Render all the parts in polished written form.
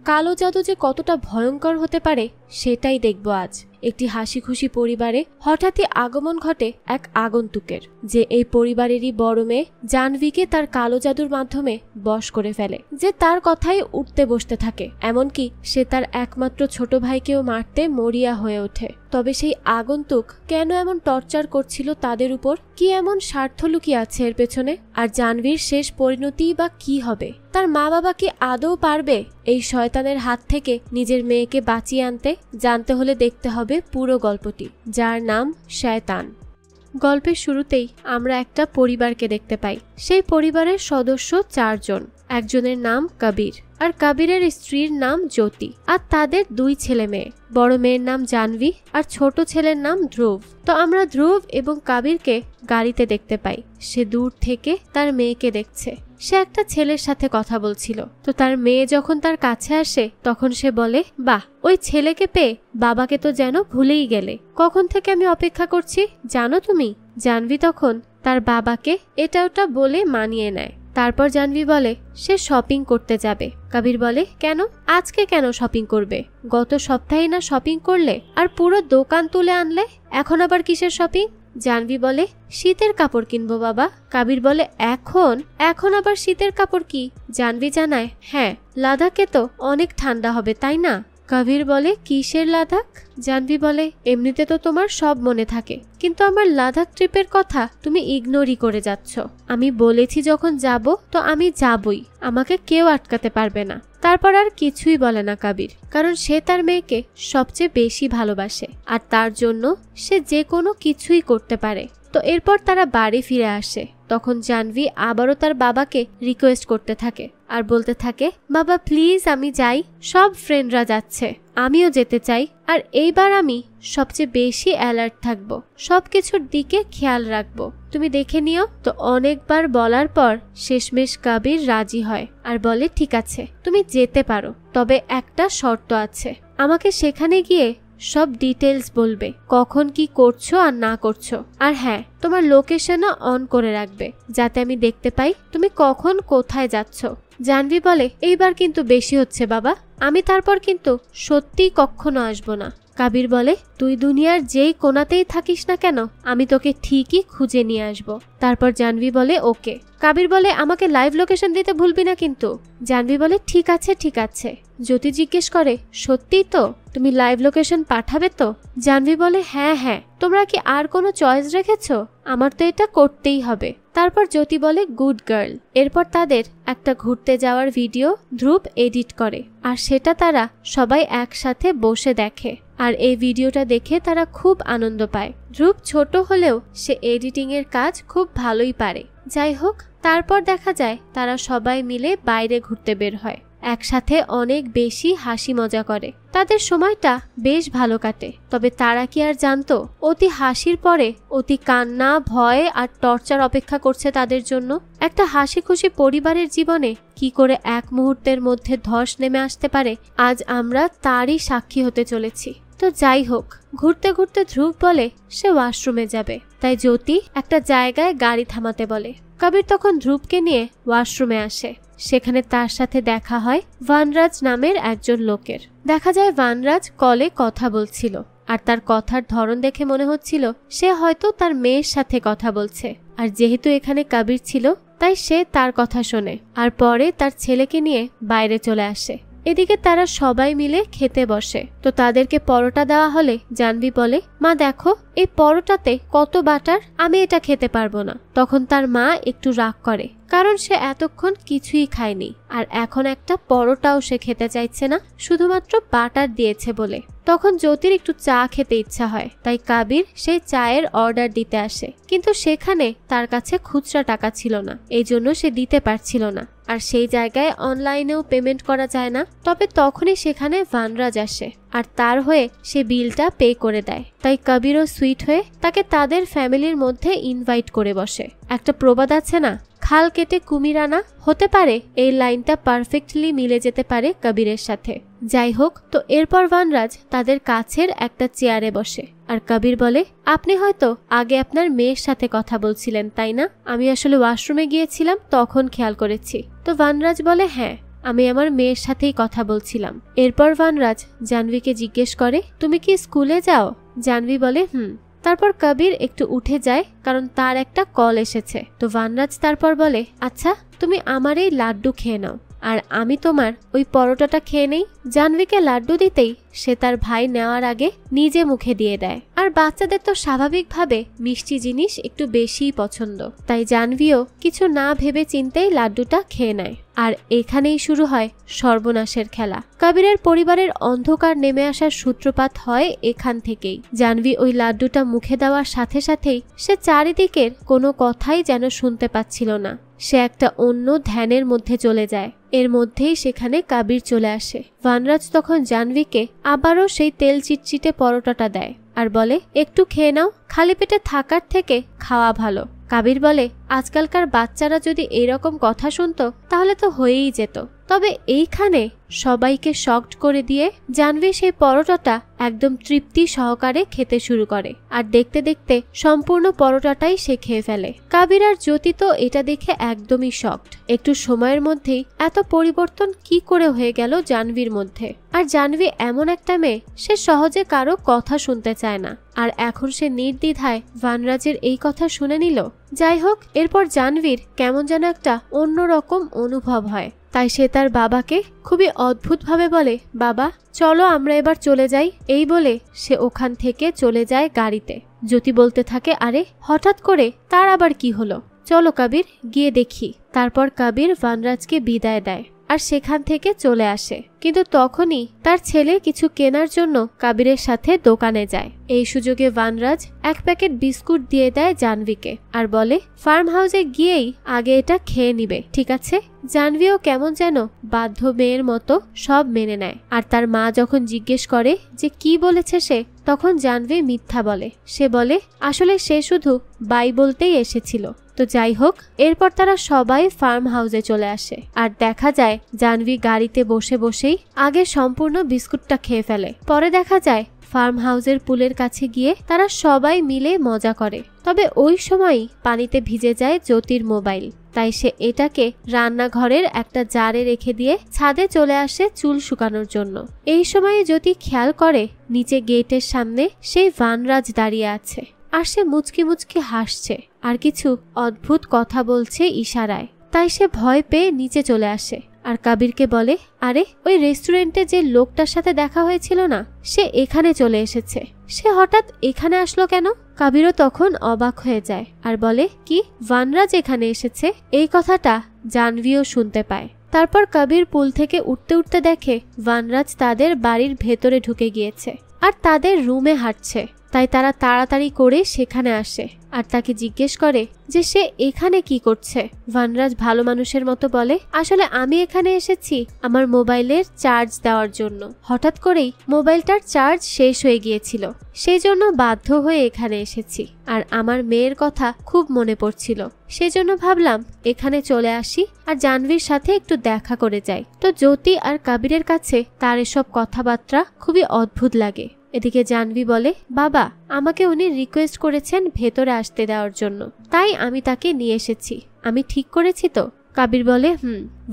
কালো জাদু যে কতটা ভয়ঙ্কর হতে পারে সেটাই দেখব আজ। একটি হাসি খুশি পরিবারে হঠাৎই আগমন ঘটে এক আগন্তুকের, যে এই পরিবারেরই বড় মেয়ে জাহ্নবীকে তার কালো জাদুর মাধ্যমে বশ করে ফেলে, যে তার কথাই উঠতে বসতে থাকে। এমনকি সে তার একমাত্র ছোট ভাইকেও মারতে মরিয়া হয়ে ওঠে। তবে সেই আগন্তুক কেন এমন টর্চার করছিল তাদের উপর? কি এমন স্বার্থ লুকিয়ে আছে এর পেছনে? আর জাহ্নবীর শেষ পরিণতি বা কি হবে? তার মা বাবা কি আদৌ পারবে এই শয়তানের হাত থেকে নিজের মেয়েকে বাঁচিয়ে আনতে? জানতে হলে দেখতে হবে পুরো গল্পটি, যার নাম শয়তান। গল্পের শুরুতেই আমরা একটা পরিবারকে দেখতে পাই। সেই পরিবারের সদস্য 4 জন। একজনের নাম কবির, আর কবিরের স্ত্রীর নাম জ্যোতি, আর তাদের 2 ছেলে মেয়ে। বড় মেয়ের নাম জাহ্নবী আর ছোট ছেলের নাম ধ্রুব। তো আমরা ধ্রুব এবং কবিরকে গাড়িতে দেখতে পাই। সে দূর থেকে তার মেয়েকে দেখছে। সে একটা ছেলের সাথে কথা বলছিল। তো তার মেয়ে যখন তার কাছে আসে তখন সে বলে, বাহ, ওই ছেলেকে পেয়ে বাবাকে তো যেন ভুলেই গেলে। কখন থেকে আমি অপেক্ষা করছি জানো তুমি? জাহ্নবী তখন তার বাবাকে এটা ওটা বলে মানিয়ে নেয়। তারপর জাহ্নবী বলে সে শপিং করতে যাবে। কবির বলে, কেন? আজকে কেন শপিং করবে? গত সপ্তাহে না শপিং করলে, আর পুরো দোকান তুলে আনলে, এখন আবার কিসের শপিং? জাহ্নবী বলে, শীতের কাপড় কিনবো বাবা। কবির বলে, এখন আবার শীতের কাপড় কি? জাহ্নবী জানায়, হ্যাঁ, লাদাখে তো অনেক ঠান্ডা হবে, তাই না? কবির বলে, কিসের লাদাখ? জাহ্নবী বলে, এমনিতে তো তোমার সব মনে থাকে, কিন্তু আমার লাদাখ ট্রিপের কথা তুমি ইগনোরই করে যাচ্ছ। আমি বলেছি যখন যাব তো আমি যাবই, আমাকে কেউ আটকাতে পারবে না। তারপর আর কিছুই বলে না কবির, কারণ সে তার মেয়েকে সবচেয়ে বেশি ভালোবাসে আর তার জন্য সে যে কোনো কিছুই করতে পারে। তো এরপর তারা বাড়ি ফিরে আসে। তখন জাহ্নবী আবারও তার বাবাকে রিকোয়েস্ট করতে থাকে আর বলতে থাকে, বাবা প্লিজ আমি যাই, সব ফ্রেন্ডরা যাচ্ছে, আমিও যেতে চাই, আর এইবার আমি সবচেয়ে বেশি অ্যালার্ট থাকবো, সবকিছুর দিকে খেয়াল রাখবো, তুমি দেখে নিও। তো অনেকবার বলার পর শেষমেশ কবির রাজি হয় আর বলে, ঠিক আছে তুমি যেতে পারো, তবে একটা শর্ত আছে, আমাকে সেখানে গিয়ে সব ডিটেলস বলবে, কখন কি করছো আর না করছো, আর হ্যাঁ তোমার লোকেশনও অন করে রাখবে যাতে আমি দেখতে পাই তুমি কখন কোথায় যাচ্ছ। জাহ্নবী বলে, এইবার কিন্তু বেশি হচ্ছে বাবা, আমি তারপর কিন্তু সত্যিই কখনো আসবো না। কবির বলে, তুই দুনিয়ার যেই কোনাতেই থাকিস না কেন আমি তোকে ঠিকই খুঁজে নিয়ে আসবো। তারপর জাহ্নবী বলে, ওকে। কবির বলে, আমাকে লাইভ লোকেশন দিতে ভুলবি না কিন্তু। জাহ্নবী বলে, ঠিক আছে ঠিক আছে। জ্যোতি জিজ্ঞেস করে, সত্যিই তো তুমি লাইভ লোকেশন পাঠাবে তো? জাহ্নবী বলে, হ্যাঁ হ্যাঁ, তোমরা কি আর কোনো চয়েস রেখেছো? আমার তো এটা করতেই হবে। তারপর জ্যোতি বলে, গুড গার্ল। এরপর তাদের একটা ঘুরতে যাওয়ার ভিডিও ধ্রুব এডিট করে, আর সেটা তারা সবাই একসাথে বসে দেখে, আর এই ভিডিওটা দেখে তারা খুব আনন্দ পায়। ধ্রুব ছোট হলেও সে এডিটিং এর কাজ খুব ভালোই পারে। যাই হোক, তারপর দেখা যায় তারা সবাই মিলে বাইরে ঘুরতে বের হয়, একসাথে অনেক বেশি হাসি মজা করে, তাদের সময়টা বেশ ভালো কাটে। তবে তারা কি আর জানতো অতি হাসির পরে অতি কান্না, ভয় আর টর্চার অপেক্ষা করছে তাদের জন্য? একটা হাসি খুশি পরিবারের জীবনে কি করে এক মুহূর্তের মধ্যে ধস নেমে আসতে পারে, আজ আমরা তারই সাক্ষী হতে চলেছি। তো যাই হোক, ঘুরতে ঘুরতে ধ্রুব বলে সে ওয়াশরুমে যাবে, তাই জ্যোতি একটা জায়গায় গাড়ি থামাতে বলে। কবির তখন ধ্রুবকে নিয়ে ওয়াশরুমে আসে। সেখানে তার সাথে দেখা হয় ভানরাজ নামের একজন লোকের। দেখা যায় ভানরাজ কলে কথা বলছিল, আর তার কথার ধরন দেখে মনে হচ্ছিল সে হয়তো তার মেয়ের সাথে কথা বলছে। আর যেহেতু এখানে কবির ছিল তাই সে তার কথা শোনে, আর পরে তার ছেলেকে নিয়ে বাইরে চলে আসে। এদিকে তারা সবাই মিলে খেতে বসে। তো তাদেরকে পরোটা দেওয়া হলে জাহ্নবী বলে, মা দেখো এই পরোটাতে কত বাটার, আমি এটা খেতে পারবো না। তখন তার মা একটু রাগ করে, কারণ সে এতক্ষণ কিছুই খায়নি, আর এখন একটা পরোটাও সে খেতে চাইছে না, শুধুমাত্র বাটার দিয়েছে বলে। তখন জ্যোতির একটু চা খেতে ইচ্ছা হয়, তাই কবির সেই চায়ের অর্ডার দিতে আসে, কিন্তু সেখানে তার কাছে খুচরা টাকা ছিল না, এই জন্য সে দিতে পারছিল না। আর সেই জায়গায় অনলাইনেও পেমেন্ট করা যায় না। তবে তখনই সেখানে ভানরাজ আসে, আর তার হয়ে সে বিলটা পে করে দেয়। তাই কবিরও সুইট হয়ে তাকে তাদের ফ্যামিলির মধ্যে ইনভাইট করে বসে। একটা প্রবাদ আছে না, খাল কেটে কুমির আনা, হতে পারে এই লাইনটা পারফেক্টলি মিলে যেতে পারে কবিরের সাথে। যাই হোক, তো এরপর ভানরাজ তাদের কাছের একটা চেয়ারে বসে, আর কবির বলে, আপনি হয়তো আগে আপনার মেয়ের সাথে কথা বলছিলেন তাই না? আমি আসলে ওয়াশরুমে গিয়েছিলাম, তখন খেয়াল করেছি। তো ভানরাজ বলে, হ্যাঁ আমি আমার মেয়ের সাথেই কথা বলছিলাম। এরপর ভানরাজ জাহ্নবীকে জিজ্ঞেস করে, তুমি কি স্কুলে যাও? জাহ্নবী বলে হুম। তারপর কবির একটু উঠে যায়, কারণ তার একটা কল এসেছে। তো ভানরাজ তারপর বলে, আচ্ছা তুমি আমার এই লাড্ডু খেয়ে নাও, আর আমি তোমার ওই পরোটাটা খেয়ে নেই। জাহ্নবীকে লাড্ডু দিতেই সে তার ভাই নেওয়ার আগে নিজে মুখে দিয়ে দেয়। আর বাচ্চাদের তো স্বাভাবিকভাবে মিষ্টি জিনিস একটু বেশিই পছন্দ, তাই জাহ্নবীও কিছু না ভেবে চিন্তেই লাড্ডুটা খেয়ে নেয়। আর এখানেই শুরু হয় সর্বনাশের খেলা। কবিরের পরিবারের অন্ধকার নেমে আসার সূত্রপাত হয় এখান থেকেই। জাহ্নবী ওই লাড্ডুটা মুখে দেওয়ার সাথে সাথেই সে চারিদিকের কোনো কথাই যেন শুনতে পাচ্ছিল না। সে একটা অন্য ধ্যানের মধ্যে চলে যায়। এর মধ্যেই সেখানে কবির চলে আসে। ভানরাজ তখন জাহ্নবীকে আবারও সেই তেল চিটচিটে পরোটাটা দেয় আর বলে, একটু খেয়ে নাও, খালি পেটে থাকার থেকে খাওয়া ভালো। কবির বলে, আজকালকার বাচ্চারা যদি এরকম কথা শুনতো তাহলে তো হয়েই যেত। তবে এইখানে সবাইকে শকড করে দিয়ে জাহ্নবী সেই পরোটাটা একদম তৃপ্তি সহকারে খেতে শুরু করে। আর দেখতে দেখতে সম্পূর্ণ পরোটাটাই সে খেয়ে ফেলে। কবির আর জ্যোতি তো এটা দেখে একদমই শকড। একটু সময়ের মধ্যেই এত পরিবর্তন কি করে হয়ে গেল জাহ্নবীর মধ্যে। আর জাহ্নবী এমন একটা মেয়ে, সে সহজে কারো কথা শুনতে চায় না। আর এখন সে নির্দ্বিধায় ভানরাজের এই কথা শুনে নিল। যাই হোক, এরপর জাহ্নবীর কেমন যেন একটা অন্যরকম অনুভব হয়। তাই সে তার বাবাকে খুবই অদ্ভুতভাবে বলে, বাবা চলো আমরা এবার চলে যাই। এই বলে সে ওখান থেকে চলে যায় গাড়িতে। জ্যোতি বলতে থাকে, আরে হঠাৎ করে তার আবার কি হলো? চলো কবির, গিয়ে দেখি। তারপর কবির ভানরাজকে বিদায় দেয় আর সেখান থেকে চলে আসে। কিন্তু তখনই তার ছেলে কিছু কেনার জন্য কবিরের সাথে দোকানে যায়। এই সুযোগে ভানরাজ এক প্যাকেট বিস্কুট দিয়ে দেয় জাহ্নবীকে আর বলে, ফার্ম হাউসে গিয়েই আগে এটা খেয়ে নিবে, ঠিক আছে? জাহ্নবীও কেমন যেন বাধ্য মেয়ের মতো সব মেনে নেয়। আর তার মা যখন জিজ্ঞেস করে যে কি বলেছে সে, তখন জাহ্নবী মিথ্যা বলে। সে বলে আসলে সে শুধু বাই বলতেই এসেছিল। তো যাই হোক, এরপর তারা সবাই ফার্ম হাউসে চলে আসে। আর দেখা যায় জাহ্নবী গাড়িতে বসে বসেই আগে সম্পূর্ণ বিস্কুটটা খেয়ে ফেলে। পরে দেখা যায় ফার্ম হাউসের পুলের কাছে গিয়ে তারা সবাই মিলে মজা করে। তবে ওই সময়ই পানিতে ভিজে যায় জ্যোতির মোবাইল। তাই সে এটাকে রান্নাঘরের একটা জারে রেখে দিয়ে ছাদে চলে আসে চুল শুকানোর জন্য। এই সময়ে জ্যোতি খেয়াল করে নিচে গেটের সামনে সেই ভানরাজ দাঁড়িয়ে আছে। আর সে মুচকি মুচকি হাসছে আর কিছু অদ্ভুত কথা বলছে ইশারায়। তাই সে ভয় পেয়ে নিচে চলে আসে আর কবিরকে বলে, আরে ওই রেস্টুরেন্টে যে লোকটার সাথে দেখা হয়েছিল না, সে এখানে চলে এসেছে। সে হঠাৎ এখানে আসলো কেন? কবিরও তখন অবাক হয়ে যায় আর বলে, কি ভানরাজ এখানে এসেছে? এই কথাটা জাহ্নবীও শুনতে পায়। তারপর কবির পুল থেকে উঠতে উঠতে দেখে ভানরাজ তাদের বাড়ির ভেতরে ঢুকে গিয়েছে আর তাদের রুমে হাঁটছে। তাই তারা তাড়াতাড়ি করে সেখানে আসে আর তাকে জিজ্ঞেস করে যে সে এখানে কি করছে। ভানরাজ ভালো মানুষের মতো বলে, আসলে আমি এখানে এসেছি আমার মোবাইলের চার্জ দেওয়ার জন্য। হঠাৎ করেই মোবাইলটার চার্জ শেষ হয়ে গিয়েছিল, সেই জন্য বাধ্য হয়ে এখানে এসেছি। আর আমার মেয়ের কথা খুব মনে পড়ছিল, সেজন্য ভাবলাম এখানে চলে আসি আর জাহ্নবীর সাথে একটু দেখা করে যাই। তো জ্যোতি আর কবিরের কাছে তার এসব কথাবার্তা খুবই অদ্ভুত লাগে। এদিকে জাহ্নবী বলে, বাবা আমাকে উনি রিকোয়েস্ট করেছেন ভেতরে আসতে দেওয়ার জন্য, তাই আমি তাকে নিয়ে এসেছি। আমি ঠিক করেছি তো? কবির বলে,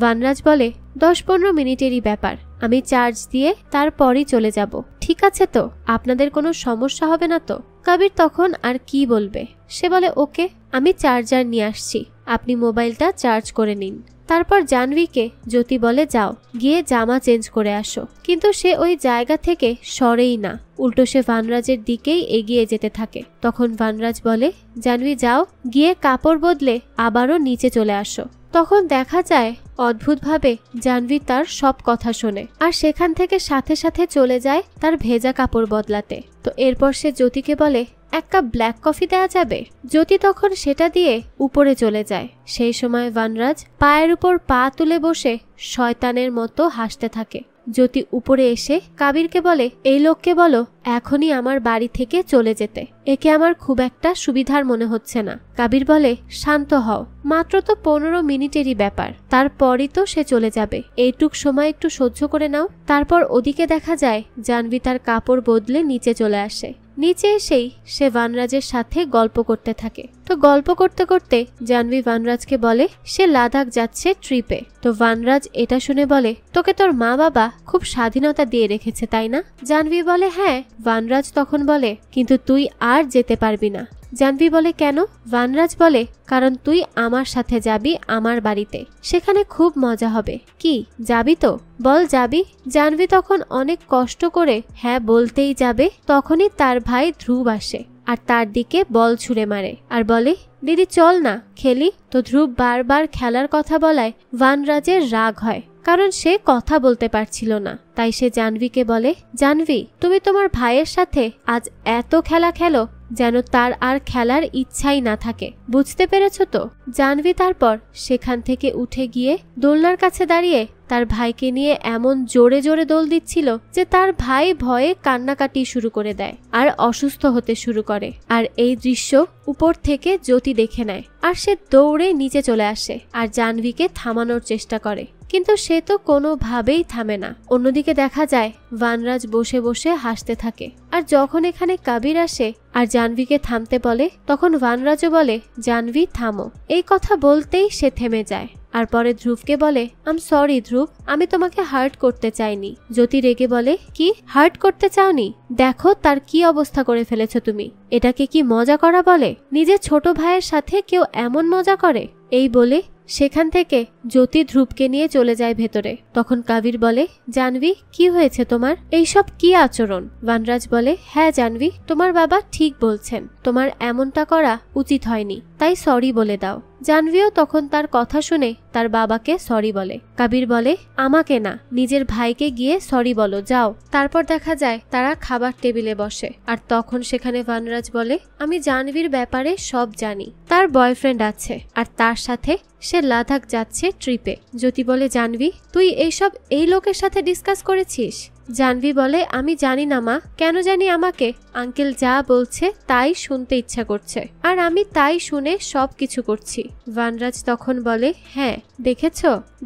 ভানরাজ বলে, 10-15 মিনিটেরই ব্যাপার, আমি চার্জ দিয়ে তারপরই চলে যাব। ঠিক আছে তো? আপনাদের কোনো সমস্যা হবে না তো? কবির তখন আর কি বলবে, সে বলে, ওকে আমি চার্জার নিয়ে আসছি, আপনি মোবাইলটা চার্জ করে নিন। তারপর জাহ্নবীকে জ্যোতি বলে, যাও গিয়ে জামা চেঞ্জ করে আসো। কিন্তু সে ওই জায়গা থেকে সরেই না, উল্টো সে ভানরাজের দিকেই এগিয়ে যেতে থাকে। তখন ভানরাজ বলে, জাহ্নবী যাও, গিয়ে কাপড় বদলে আবারও নিচে চলে আসো। তখন দেখা যায় অদ্ভুতভাবে জাহ্নবী তার সব কথা শোনে আর সেখান থেকে সাথে সাথে চলে যায় তার ভেজা কাপড় বদলাতে। তো এরপর সে জ্যোতিকে বলে, এক কাপ ব্ল্যাক কফি দেওয়া যাবে? জ্যোতি তখন সেটা দিয়ে উপরে চলে যায়। সেই সময় ভানরাজ পায়ের উপর পা তুলে বসে শয়তানের মতো হাসতে থাকে। জ্যোতি উপরে এসে কাবিরকে বলে, এই লোককে বলো এখনই আমার বাড়ি থেকে চলে যেতে, একে আমার খুব একটা সুবিধার মনে হচ্ছে না। কাবির বলে, শান্ত হও, মাত্র তো 15 মিনিটেরই ব্যাপার, তারপরই তো সে চলে যাবে, এইটুক সময় একটু সহ্য করে নাও। তারপর ওদিকে দেখা যায় জাহ্নবী তার কাপড় বদলে নিচে চলে আসে। নিচে এসেই সে বানরাজের সাথে গল্প করতে থাকে। তো গল্প করতে করতে জাহ্নবী বানরাজকে বলে সে লাদাখ যাচ্ছে ট্রিপে। তো বানরাজ এটা শুনে বলে, তোকে তোর মা বাবা খুব স্বাধীনতা দিয়ে রেখেছে তাই না? জাহ্নবী বলে, হ্যাঁ। বানরাজ তখন বলে, কিন্তু তুই আর যেতে পারবি না। জাহ্নবী বলে, কেন? বানরাজ বলে, কারণ তুই আমার সাথে যাবি আমার বাড়িতে, সেখানে খুব মজা হবে। কি যাবি তো? বল যাবি। জাহ্নবী তখন অনেক কষ্ট করে হ্যাঁ বলতেই যাবে, তখনই তার ভাই ধ্রুব আসে আর তার দিকে বল ছুঁড়ে মারে আর বলে, দিদি চল না খেলি। তো ধ্রুব বারবার খেলার কথা বলায় বানরাজের রাগ হয়, কারণ সে কথা বলতে পারছিল না। তাই সে জাহ্নবীকে বলে, জাহ্নবী তুমি তোমার ভাইয়ের সাথে আজ এত খেলা খেলো যেন তার আর খেলার ইচ্ছাই না থাকে, বুঝতে পেরেছো তো? জাহ্নবী তারপর সেখান থেকে উঠে গিয়ে দোলনার কাছে দাঁড়িয়ে তার ভাইকে নিয়ে এমন জোরে জোরে দোল দিচ্ছিল যে তার ভাই ভয়ে কান্নাকাটি শুরু করে দেয় আর অসুস্থ হতে শুরু করে। আর এই দৃশ্য উপর থেকে জ্যোতি দেখে নেয় আর সে দৌড়ে নিচে চলে আসে আর জাহ্নবীকে থামানোর চেষ্টা করে, কিন্তু সে তো কোনোভাবেই থামে না। অন্যদিকে দেখা যায় বানরাজ বসে বসে হাসতে থাকে। আর যখন এখানে কাবির আসে আর জাহ্নবীকে থামতে বলে, তখন বানরাজও বলে, জাহ্নবী থামো। এই কথা বলতেই সে থেমে যায় আর পরে ধ্রুবকে বলে, আম সরি ধ্রুব, আমি তোমাকে হার্ট করতে চাইনি। জ্যোতি রেগে বলে, কি হার্ট করতে চাওনি? দেখো তার কি অবস্থা করে ফেলেছো তুমি, এটাকে কি মজা করা বলে? নিজের ছোট ভাইয়ের সাথে কেউ এমন মজা করে? এই বলে সেখান থেকে জ্যোতি ধ্রুবকে নিয়ে চলে যায় ভেতরে। তখন কাবির বলে, জাহ্নবী কি হয়েছে তোমার, এইসব কি আচরণ? বানরাজ বলে, হ্যাঁ জাহ্নবী, তোমার বাবা ঠিক বলছেন, তোমার এমনটা করা উচিত হয়নি, তাই সরি বলে দাও। জাহ্নবীও তখন তার কথা শুনে তার বাবাকে সরি বলে। কাবির বলে, আমাকে না, নিজের ভাইকে গিয়ে সরি বলো, যাও। তারপর দেখা যায় তারা খাবার টেবিলে বসে আর তখন সেখানে বানরাজ বলে, আমি জাহ্নবীর ব্যাপারে সব জানি, তার বয়ফ্রেন্ড আছে আর তার সাথে সে লাদাখ যাচ্ছে ট্রিপে। জ্যোতি বলে, জাহ্নবী তুই এইসব এই লোকের সাথে ডিসকাস করেছিস? জাহ্নবী বলে, আমি জানি না মা, কেন জানি আমাকে আঙ্কেল যা বলছে তাই শুনতে ইচ্ছা করছে আর আমি তাই শুনে সব কিছু করছি। বানরাজ তখন বলে, হ্যাঁ দেখেছ,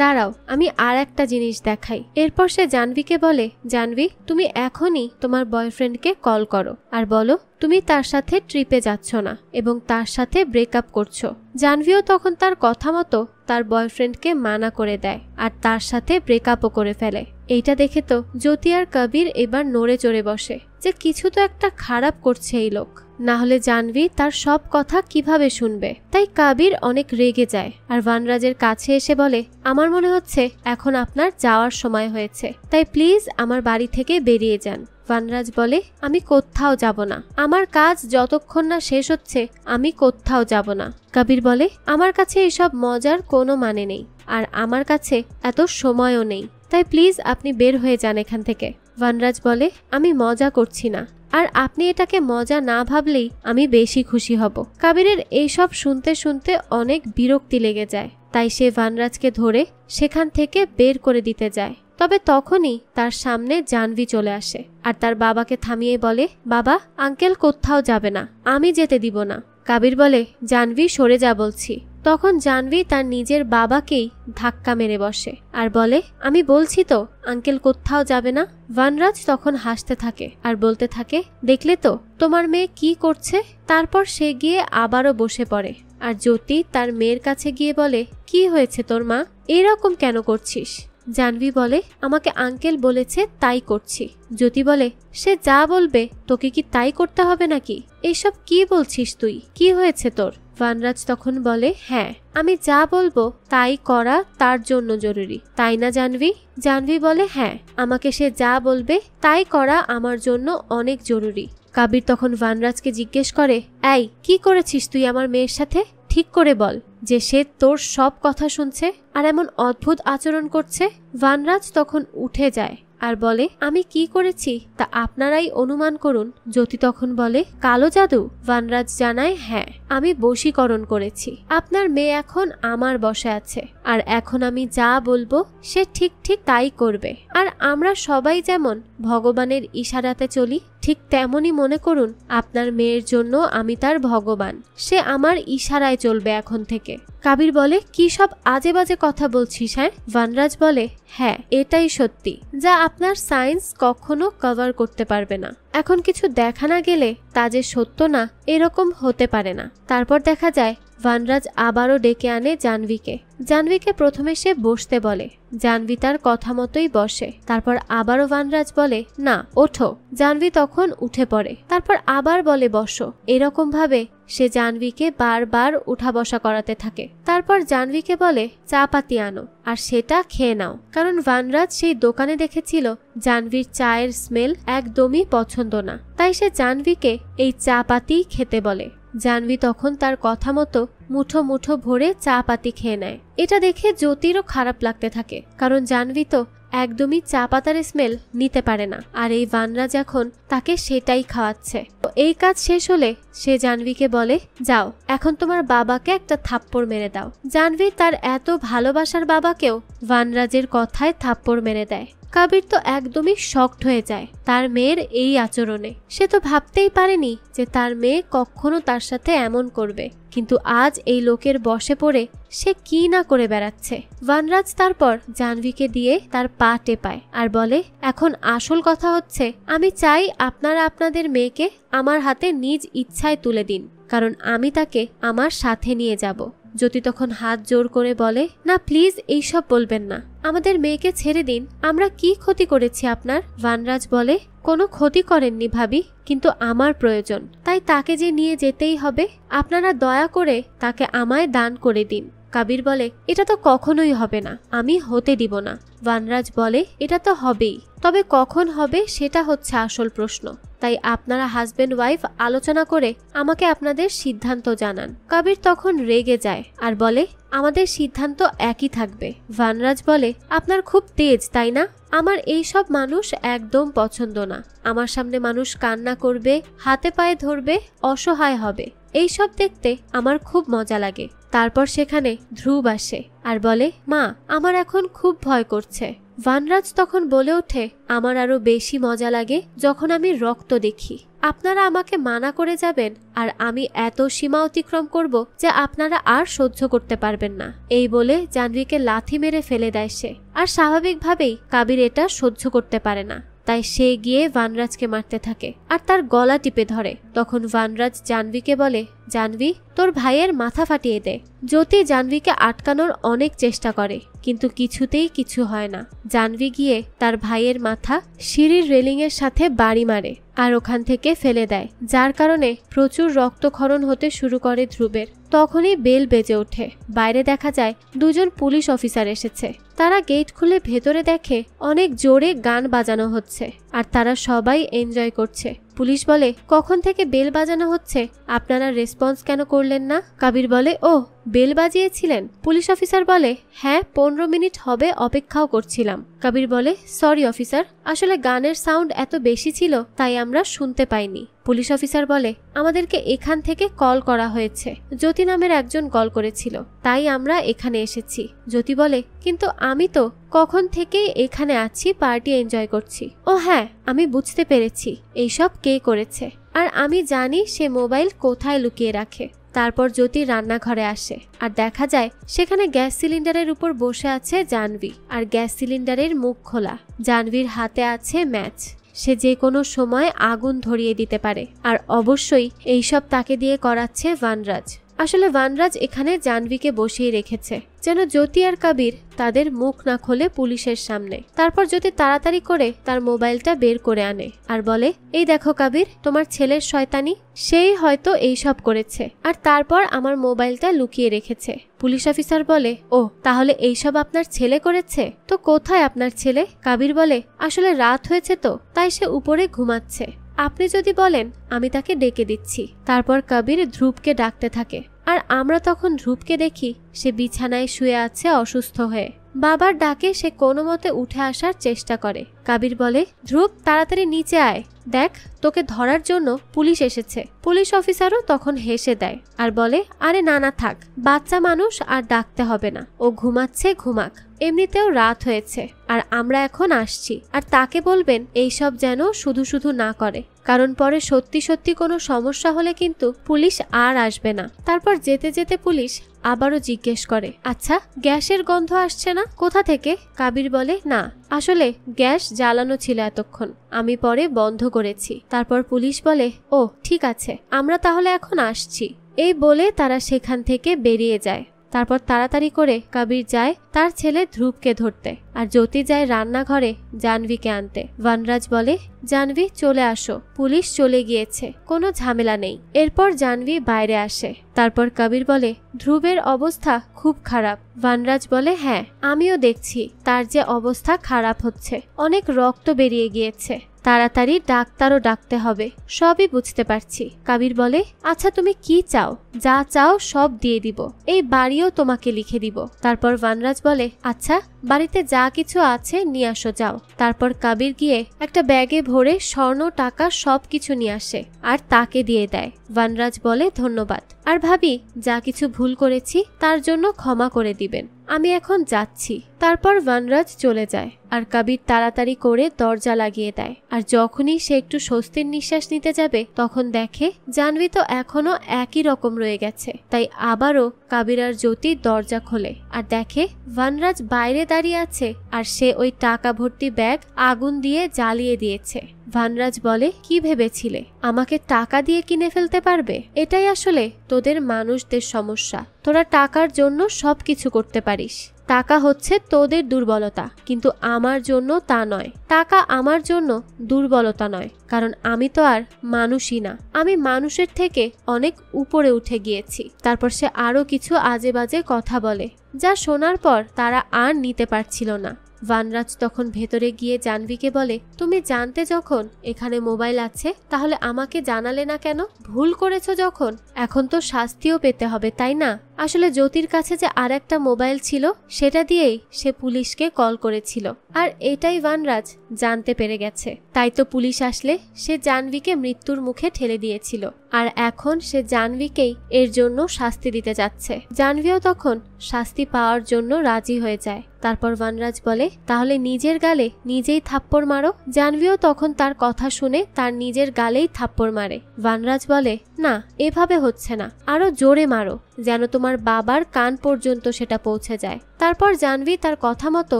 দাঁড়াও আমি আর একটা জিনিস দেখাই। এরপর সে জাহ্নবীকে বলে, জাহ্নবী তুমি এখনই তোমার বয়ফ্রেন্ডকে কল করো আর বলো তুমি তার সাথে ট্রিপে যাচ্ছ না এবং তার সাথে ব্রেকআপ করছো। জাহ্নবীও তখন তার কথা মতো তার বয়ফ্রেন্ডকে মানা করে দেয় আর তার সাথে ব্রেকআপও করে ফেলে। এইটা দেখে তো জ্যোতি আর কবির এবার নড়ে চড়ে বসে যে কিছু তো একটা খারাপ করছে এই লোক, না হলে জাহ্নবী তার সব কথা কিভাবে শুনবে। তাই কবির অনেক রেগে যায় আর বানরাজের কাছে এসে বলে, আমার মনে হচ্ছে এখন আপনার যাওয়ার সময় হয়েছে, তাই প্লিজ আমার বাড়ি থেকে বেরিয়ে যান। বানরাজ বলে, আমি কোথাও যাব না, আমার কাজ যতক্ষণ না শেষ হচ্ছে আমি কোথাও যাব না। কবির বলে, আমার কাছে এসব মজার কোনো মানে নেই আর আমার কাছে এত সময়ও নেই, তাই প্লিজ আপনি বের হয়ে যান এখান থেকে। বানরাজ বলে, আমি মজা করছি না আর আপনি এটাকে মজা না ভাবলেই আমি বেশি খুশি হব। কবিরের এইসব শুনতে শুনতে অনেক বিরক্তি লেগে যায়, তাই সে বানরাজকে ধরে সেখান থেকে বের করে দিতে যায়। তবে তখনই তার সামনে জাহ্নবী চলে আসে আর তার বাবাকে থামিয়ে বলে, বাবা আঙ্কেল কোথাও যাবে না, আমি যেতে দিব না। কবির বলে, জাহ্নবী সরে যা বলছি। তখন জাহ্নবী তার নিজের বাবাকেই ধাক্কা মেরে বসে আর বলে, আমি বলছি তো আঙ্কেল কোথাও যাবে না। বানরাজ তখন হাসতে থাকে আর বলতে থাকে, দেখলে তো তোমার মেয়ে কি করছে। তারপর সে গিয়ে আবারও বসে পড়ে আর জ্যোতি তার মেয়ের কাছে গিয়ে বলে, কি হয়েছে তোর মা, এরকম কেন করছিস? জাহ্নবী বলে, আমাকে আঙ্কেল বলেছে তাই করছি। জ্যোতি বলে, সে যা বলবে তোকে কি তাই করতে হবে নাকি? এইসব কি বলছিস তুই, কি হয়েছে তোর? বানরাজ তখন বলে, হ্যাঁ আমি যা বলবো তাই করা তার জন্য জরুরি, তাই না জাহ্নবী? জাহ্নবী বলে, হ্যাঁ আমাকে সে যা বলবে তাই করা আমার জন্য অনেক জরুরি। কবির তখন বানরাজকে জিজ্ঞেস করে, এই কি করেছিস তুই আমার মেয়ের সাথে, ঠিক করে বল যে সে তোর সব কথা শুনছে আর এমন অদ্ভুত আচরণ করছে। বানরাজ তখন উঠে যায় আর বলে আমি কি করেছি তা আপনারাই অনুমান করুন। জ্যোতি তখন বলে কালো জাদু? ভানরাজ জানায় হ্যাঁ, আমি বশীকরণ করেছি। আপনার মেয়ে এখন আমার বশে আছে, আর এখন আমি যা বলবো সে ঠিক ঠিক তাই করবে। আর আমরা সবাই যেমন ভগবানের ইশারাতে চলি, ঠিক তেমনই মনে করুন আপনার মেয়ের জন্য আমি তার ভগবান। সে আমার ইশারায় চলবে এখন থেকে। কাবির বলে কি সব আজে বাজে কথা বলছিস? হ্যাঁ। ভানরাজ বলে হ্যাঁ, এটাই সত্যি, যা আপনার সায়েন্স কখনো কভার করতে পারবে না। এখন কিছু দেখা না গেলে তা যে সত্য না এরকম হতে পারে না। তারপর দেখা যায় ভানরাজ আবারও ডেকে আনে জাহ্নবীকে। জাহ্নবীকে প্রথমে সে বসতে বলে, জাহ্নবী তার কথা মতোই বসে। তারপর আবারও ভানরাজ বলে না, ওঠো। জাহ্নবী তখন উঠে পড়ে। তারপর আবার বলে বসো। এরকম ভাবে সে জাহ্নবীকে বারবার উঠা বসা করাতে থাকে। তারপর জাহ্নবীকে বলে চা পাতি আনো আর সেটা খেয়ে নাও, কারণ ভানরাজ সেই দোকানে দেখেছিল জাহ্নবীর চায়ের স্মেল একদমই পছন্দ না, তাই সে জাহ্নবীকে এই চা পাতি খেতে বলে। জাহ্নবী তখন তার কথা মতো মুঠো মুঠো ভরে চা পাতি খেয়ে নেয়। এটা দেখে জ্যোতিরও খারাপ লাগতে থাকে, কারণ জাহ্নবী তো একদমই চা পাতার স্মেল নিতে পারে না, আর এই ভানরাজ এখন তাকে সেটাই খাওয়াচ্ছে। এই কাজ শেষ হলে সে জাহ্নবীকে বলে যাও, এখন তোমার বাবাকে একটা থাপ্পড় মেরে দাও। জাহ্নবী তার এত ভালোবাসার বাবাকেও ভানরাজের কথায় থাপ্পড় মেরে দেয়। কাবির তো একদমই শকড হয়ে যায় তার মেয়ের এই আচরণে। সে তো ভাবতেই পারেনি যে তার মেয়ে কখনো তার সাথে এমন করবে, কিন্তু আজ এই লোকের বশে পড়ে সে কি না করে বেড়াচ্ছে। ভানরাজ তারপর জাহ্নবীকে দিয়ে তার পা টেপায় আর বলে এখন আসল কথা হচ্ছে, আমি চাই আপনারা আপনাদের মেয়েকে আমার হাতে নিজ ইচ্ছায় তুলে দিন, কারণ আমি তাকে আমার সাথে নিয়ে যাব। জ্যোতি তখন হাত জোর করে বলে না প্লিজ এইসব বলবেন না, আমাদের মেয়েকে ছেড়ে দিন, আমরা কি ক্ষতি করেছি আপনার? ভানরাজ বলে কোনো ক্ষতি করেননি ভাবি, কিন্তু আমার প্রয়োজন, তাই তাকে যে নিয়ে যেতেই হবে। আপনারা দয়া করে তাকে আমায় দান করে দিন। কাবির বলে এটা তো কখনোই হবে না, আমি হতে দিব না। ভানরাজ বলে এটা তো হবেই, তবে কখন হবে সেটা হচ্ছে আসল প্রশ্ন, তাই আপনারা হাজবেন্ড ওয়াইফ আলোচনা করে আমাকে আপনাদের সিদ্ধান্ত জানান। কাবির তখন রেগে যায় আর বলে আমাদের সিদ্ধান্ত একই থাকবে। ভানরাজ বলে আপনার খুব তেজ তাই না? আমার এই সব মানুষ একদম পছন্দ না। আমার সামনে মানুষ কান্না করবে, হাতে পায়ে ধরবে, অসহায় হবে, এইসব দেখতে আমার খুব মজা লাগে। তারপর সেখানে ধ্রুব আসে আর বলে মা, আমার এখন খুব ভয় করছে। ভানরাজ তখন বলে ওঠে আমার আরো বেশি মজা লাগে যখন আমি রক্ত দেখি। আপনারা আমাকে মানা করে যাবেন আর আমি এত সীমা অতিক্রম করব যে আপনারা আর সহ্য করতে পারবেন না। এই বলে জাহ্নবীকে লাথি মেরে ফেলে দেয় সে। আর স্বাভাবিকভাবেই কাবির এটা সহ্য করতে পারে না, তাই সে গিয়ে ভানরাজকে মারতে থাকে আর তার গলা টিপে ধরে। তখন ভানরাজ জাহ্নবীকে বলে জাহ্নবী তোর ভাইয়ের মাথা ফাটিয়ে দে। জ্যোতি জাহ্নবীকে আটকানোর অনেক চেষ্টা করে, কিন্তু কিছুতেই কিছু হয় না। জাহ্নবী গিয়ে তার ভাইয়ের মাথা সিঁড়ির রেলিং এর সাথে বাড়ি মারে আর ওখান থেকে ফেলে দেয়, যার কারণে প্রচুর রক্তক্ষরণ হতে শুরু করে ধ্রুবের। তখনই বেল বেজে ওঠে। বাইরে দেখা যায় দুজন পুলিশ অফিসার এসেছে। তারা গেট খুলে ভেতরে দেখে অনেক জোরে গান বাজানো হচ্ছে আর তারা সবাই এনজয় করছে। পুলিশ বলে কখন থেকে বেল বাজানো হচ্ছে, আপনারা রেসপন্স কেন করলেন না? কাবির বলে ও বেল বাজিয়েছিলেন। পুলিশ অফিসার বলে হ্যাঁ 15 মিনিট হবে, অপেক্ষাও করছিলাম। কাবির বলে সরি অফিসার, আসলে গানের সাউন্ড এত বেশি ছিল তাই আমরা শুনতে পাইনি। পুলিশ অফিসার বলে আমাদেরকে এখান থেকে কল করা হয়েছে, জ্যোতি নামের একজন কল করেছিল, তাই আমরা এখানে এসেছি। জ্যোতি বলে কিন্তু আমি তো কখন থেকেই এখানে আছি, পার্টি এনজয় করছি। ও হ্যাঁ, আমি বুঝতে পেরেছি এইসব কে করেছে, আর আমি জানি সে মোবাইল কোথায় লুকিয়ে রাখে। তারপর জ্যোতি রান্নাঘরে আসে আর দেখা যায় সেখানে গ্যাস সিলিন্ডারের উপর বসে আছে জাহ্নবী, আর গ্যাস সিলিন্ডারের মুখ খোলা। জাহ্নবীর হাতে আছে ম্যাচ, সে যে কোনো সময় আগুন ধরিয়ে দিতে পারে। আর অবশ্যই এইসব তাকে দিয়ে করাচ্ছে ভানরাজ। আসলে ভানরাজ এখানে জাহ্নবীকে বসিয়ে রেখেছে যেন জ্যোতি আর কাবির তাদের মুখ না খোলে পুলিশের সামনে। তারপর জ্যোতি তাড়াতাড়ি করে তার মোবাইলটা বের করে আনে আর বলে এই দেখো কাবির, তোমার ছেলের শয়তানি, সেই হয়তো এইসব করেছে আর তারপর আমার মোবাইলটা লুকিয়ে রেখেছে। পুলিশ অফিসার বলে ও তাহলে এইসব আপনার ছেলে করেছে? তো কোথায় আপনার ছেলে? কাবির বলে আসলে রাত হয়েছে তো, তাই সে উপরে ঘুমাচ্ছে, আপনি যদি বলেন আমি তাকে ডেকে দিচ্ছি। তারপর কাবির ধ্রুবকে ডাকতে থাকে আর আমরা তখন ধ্রুবকে দেখি সে বিছানায় শুয়ে আছে অসুস্থ হয়ে। বাবার ডাকে সে কোনো মতে উঠে আসার চেষ্টা করে। কাবির বলে, ধ্রুব তাড়াতাড়ি নিচে আয়, দেখ তোকে ধরার জন্য পুলিশ এসেছে। পুলিশ অফিসারও তখন হেসে দেয় আর বলে, আরে না না থাক, বাচ্চা মানুষ আর ডাকতে হবে না, ও ঘুমাচ্ছে ঘুমাক, এমনিতেও রাত হয়েছে আর আমরা এখন আসছি। আর তাকে বলবেন এইসব যেন শুধু শুধু না করে, কারণ পরে সত্যি সত্যি কোনো সমস্যা হলে কিন্তু পুলিশ আর আসবে না। তারপর যেতে যেতে পুলিশ আবারও জিজ্ঞেস করে, আচ্ছা গ্যাসের গন্ধ আসছে না কোথা থেকে? কাবির বলে, না আসলে গ্যাস জ্বালানো ছিল এতক্ষণ, আমি পরে বন্ধ করেছি। তারপর পুলিশ বলে, ও ঠিক আছে, আমরা তাহলে এখন আসছি। এই বলে তারা সেখান থেকে বেরিয়ে যায়। তারপর তাড়াতাড়ি করে কাবির যায় তার ছেলে ধ্রুবকে ধরতে, আর জ্যোতি যায় রান্নাঘরে জাহ্নবীকে আনতে। বনরাজ বলে, জাহ্নবী চলে আসো, পুলিশ চলে গিয়েছে, কোনো ঝামেলা নেই। এরপর জাহ্নবী বাইরে আসে। তারপর কাবির বলে, ধ্রুবের অবস্থা খুব খারাপ। বনরাজ বলে, হ্যাঁ আমিও দেখছি তার যে অবস্থা খারাপ হচ্ছে, অনেক রক্ত বেরিয়ে গিয়েছে, তাড়াতাড়ি ডাক্তারও ডাকতে হবে, সবই বুঝতে পারছি। কাবির বলে, আচ্ছা তুমি কি চাও? যা চাও সব দিয়ে দিব, এই বাড়িও তোমাকে লিখে দিব। তারপর বনরাজ বলে, আচ্ছা বাড়িতে যা কিছু আছে নিয়ে আসো যাও। তারপর কাবির গিয়ে একটা ব্যাগে ভরে স্বর্ণ টাকা সবকিছু নিয়ে আসে আর তাকে দিয়ে দেয়। বনরাজ বলে, ধন্যবাদ, আর ভাবি যা কিছু ভুল করেছি তার জন্য ক্ষমা করে দিবেন, আমি এখন যাচ্ছি। তারপর বনরাজ চলে যায় আর কাবির তাড়াতাড়ি করে দরজা লাগিয়ে দেয়। আর যখনই সে একটু স্বস্তির নিঃশ্বাস নিতে যাবে তখন দেখে জাহ্নবী তো এখনো একই রকম রয়ে গেছে। তাই আবারও কাবির আর জ্যোতি দরজা খোলে আর দেখে বনরাজ বাইরে দাঁড়িয়ে আছে আর সে ওই টাকা ভর্তি ব্যাগ আগুন দিয়ে জ্বালিয়ে দিয়েছে। বনরাজ বলে, কি ভেবেছিলে আমাকে টাকা দিয়ে কিনে ফেলতে পারবে? এটাই আসলে তোদের মানুষদের সমস্যা, তোরা টাকার জন্য সবকিছু করতে পারিস। টাকা হচ্ছে তোদের দুর্বলতা, কিন্তু আমার জন্য তা নয়। টাকা আমার জন্য দুর্বলতা নয়, কারণ আমি তো আর মানুষই না, আমি মানুষের থেকে অনেক উপরে উঠে গিয়েছি। তারপর সে আরো কিছু আজে বাজে কথা বলে, যা শোনার পর তারা আর নিতে পারছিল না। বনরাজ তখন ভেতরে গিয়ে জাহ্নবীকে বলে, তুমি জানতে যখন এখানে মোবাইল আছে তাহলে আমাকে জানালে না কেন? ভুল করেছো যখন, এখন তো শাস্তিও পেতে হবে তাই না? আসলে জ্যোতির কাছে যে আর একটা মোবাইল ছিল সেটা দিয়েই সে পুলিশকে কল করেছিল, আর এটাই বনরাজ জানতে পেরে গেছে। তাই তো পুলিশ আসলে সে জাহ্নবীকে মৃত্যুর মুখে ঠেলে দিয়েছিল, আর এখন সে জাহ্নবীকেই এর জন্য শাস্তি দিতে যাচ্ছে। জাহ্নবীও তখন শাস্তি পাওয়ার জন্য রাজি হয়ে যায়। তারপর বনরাজ বলে, তাহলে নিজের গালে নিজেই থাপ্পড় মারো। জাহ্নবীও তখন তার কথা শুনে তার নিজের গালেই থাপ্পড় মারে। বনরাজ বলে, না এভাবে হচ্ছে না, আরো জোরে মারো, যেন তোমার বাবার কান পর্যন্ত সেটা পৌঁছে যায়। তারপর জাহ্নবী তার কথা মতো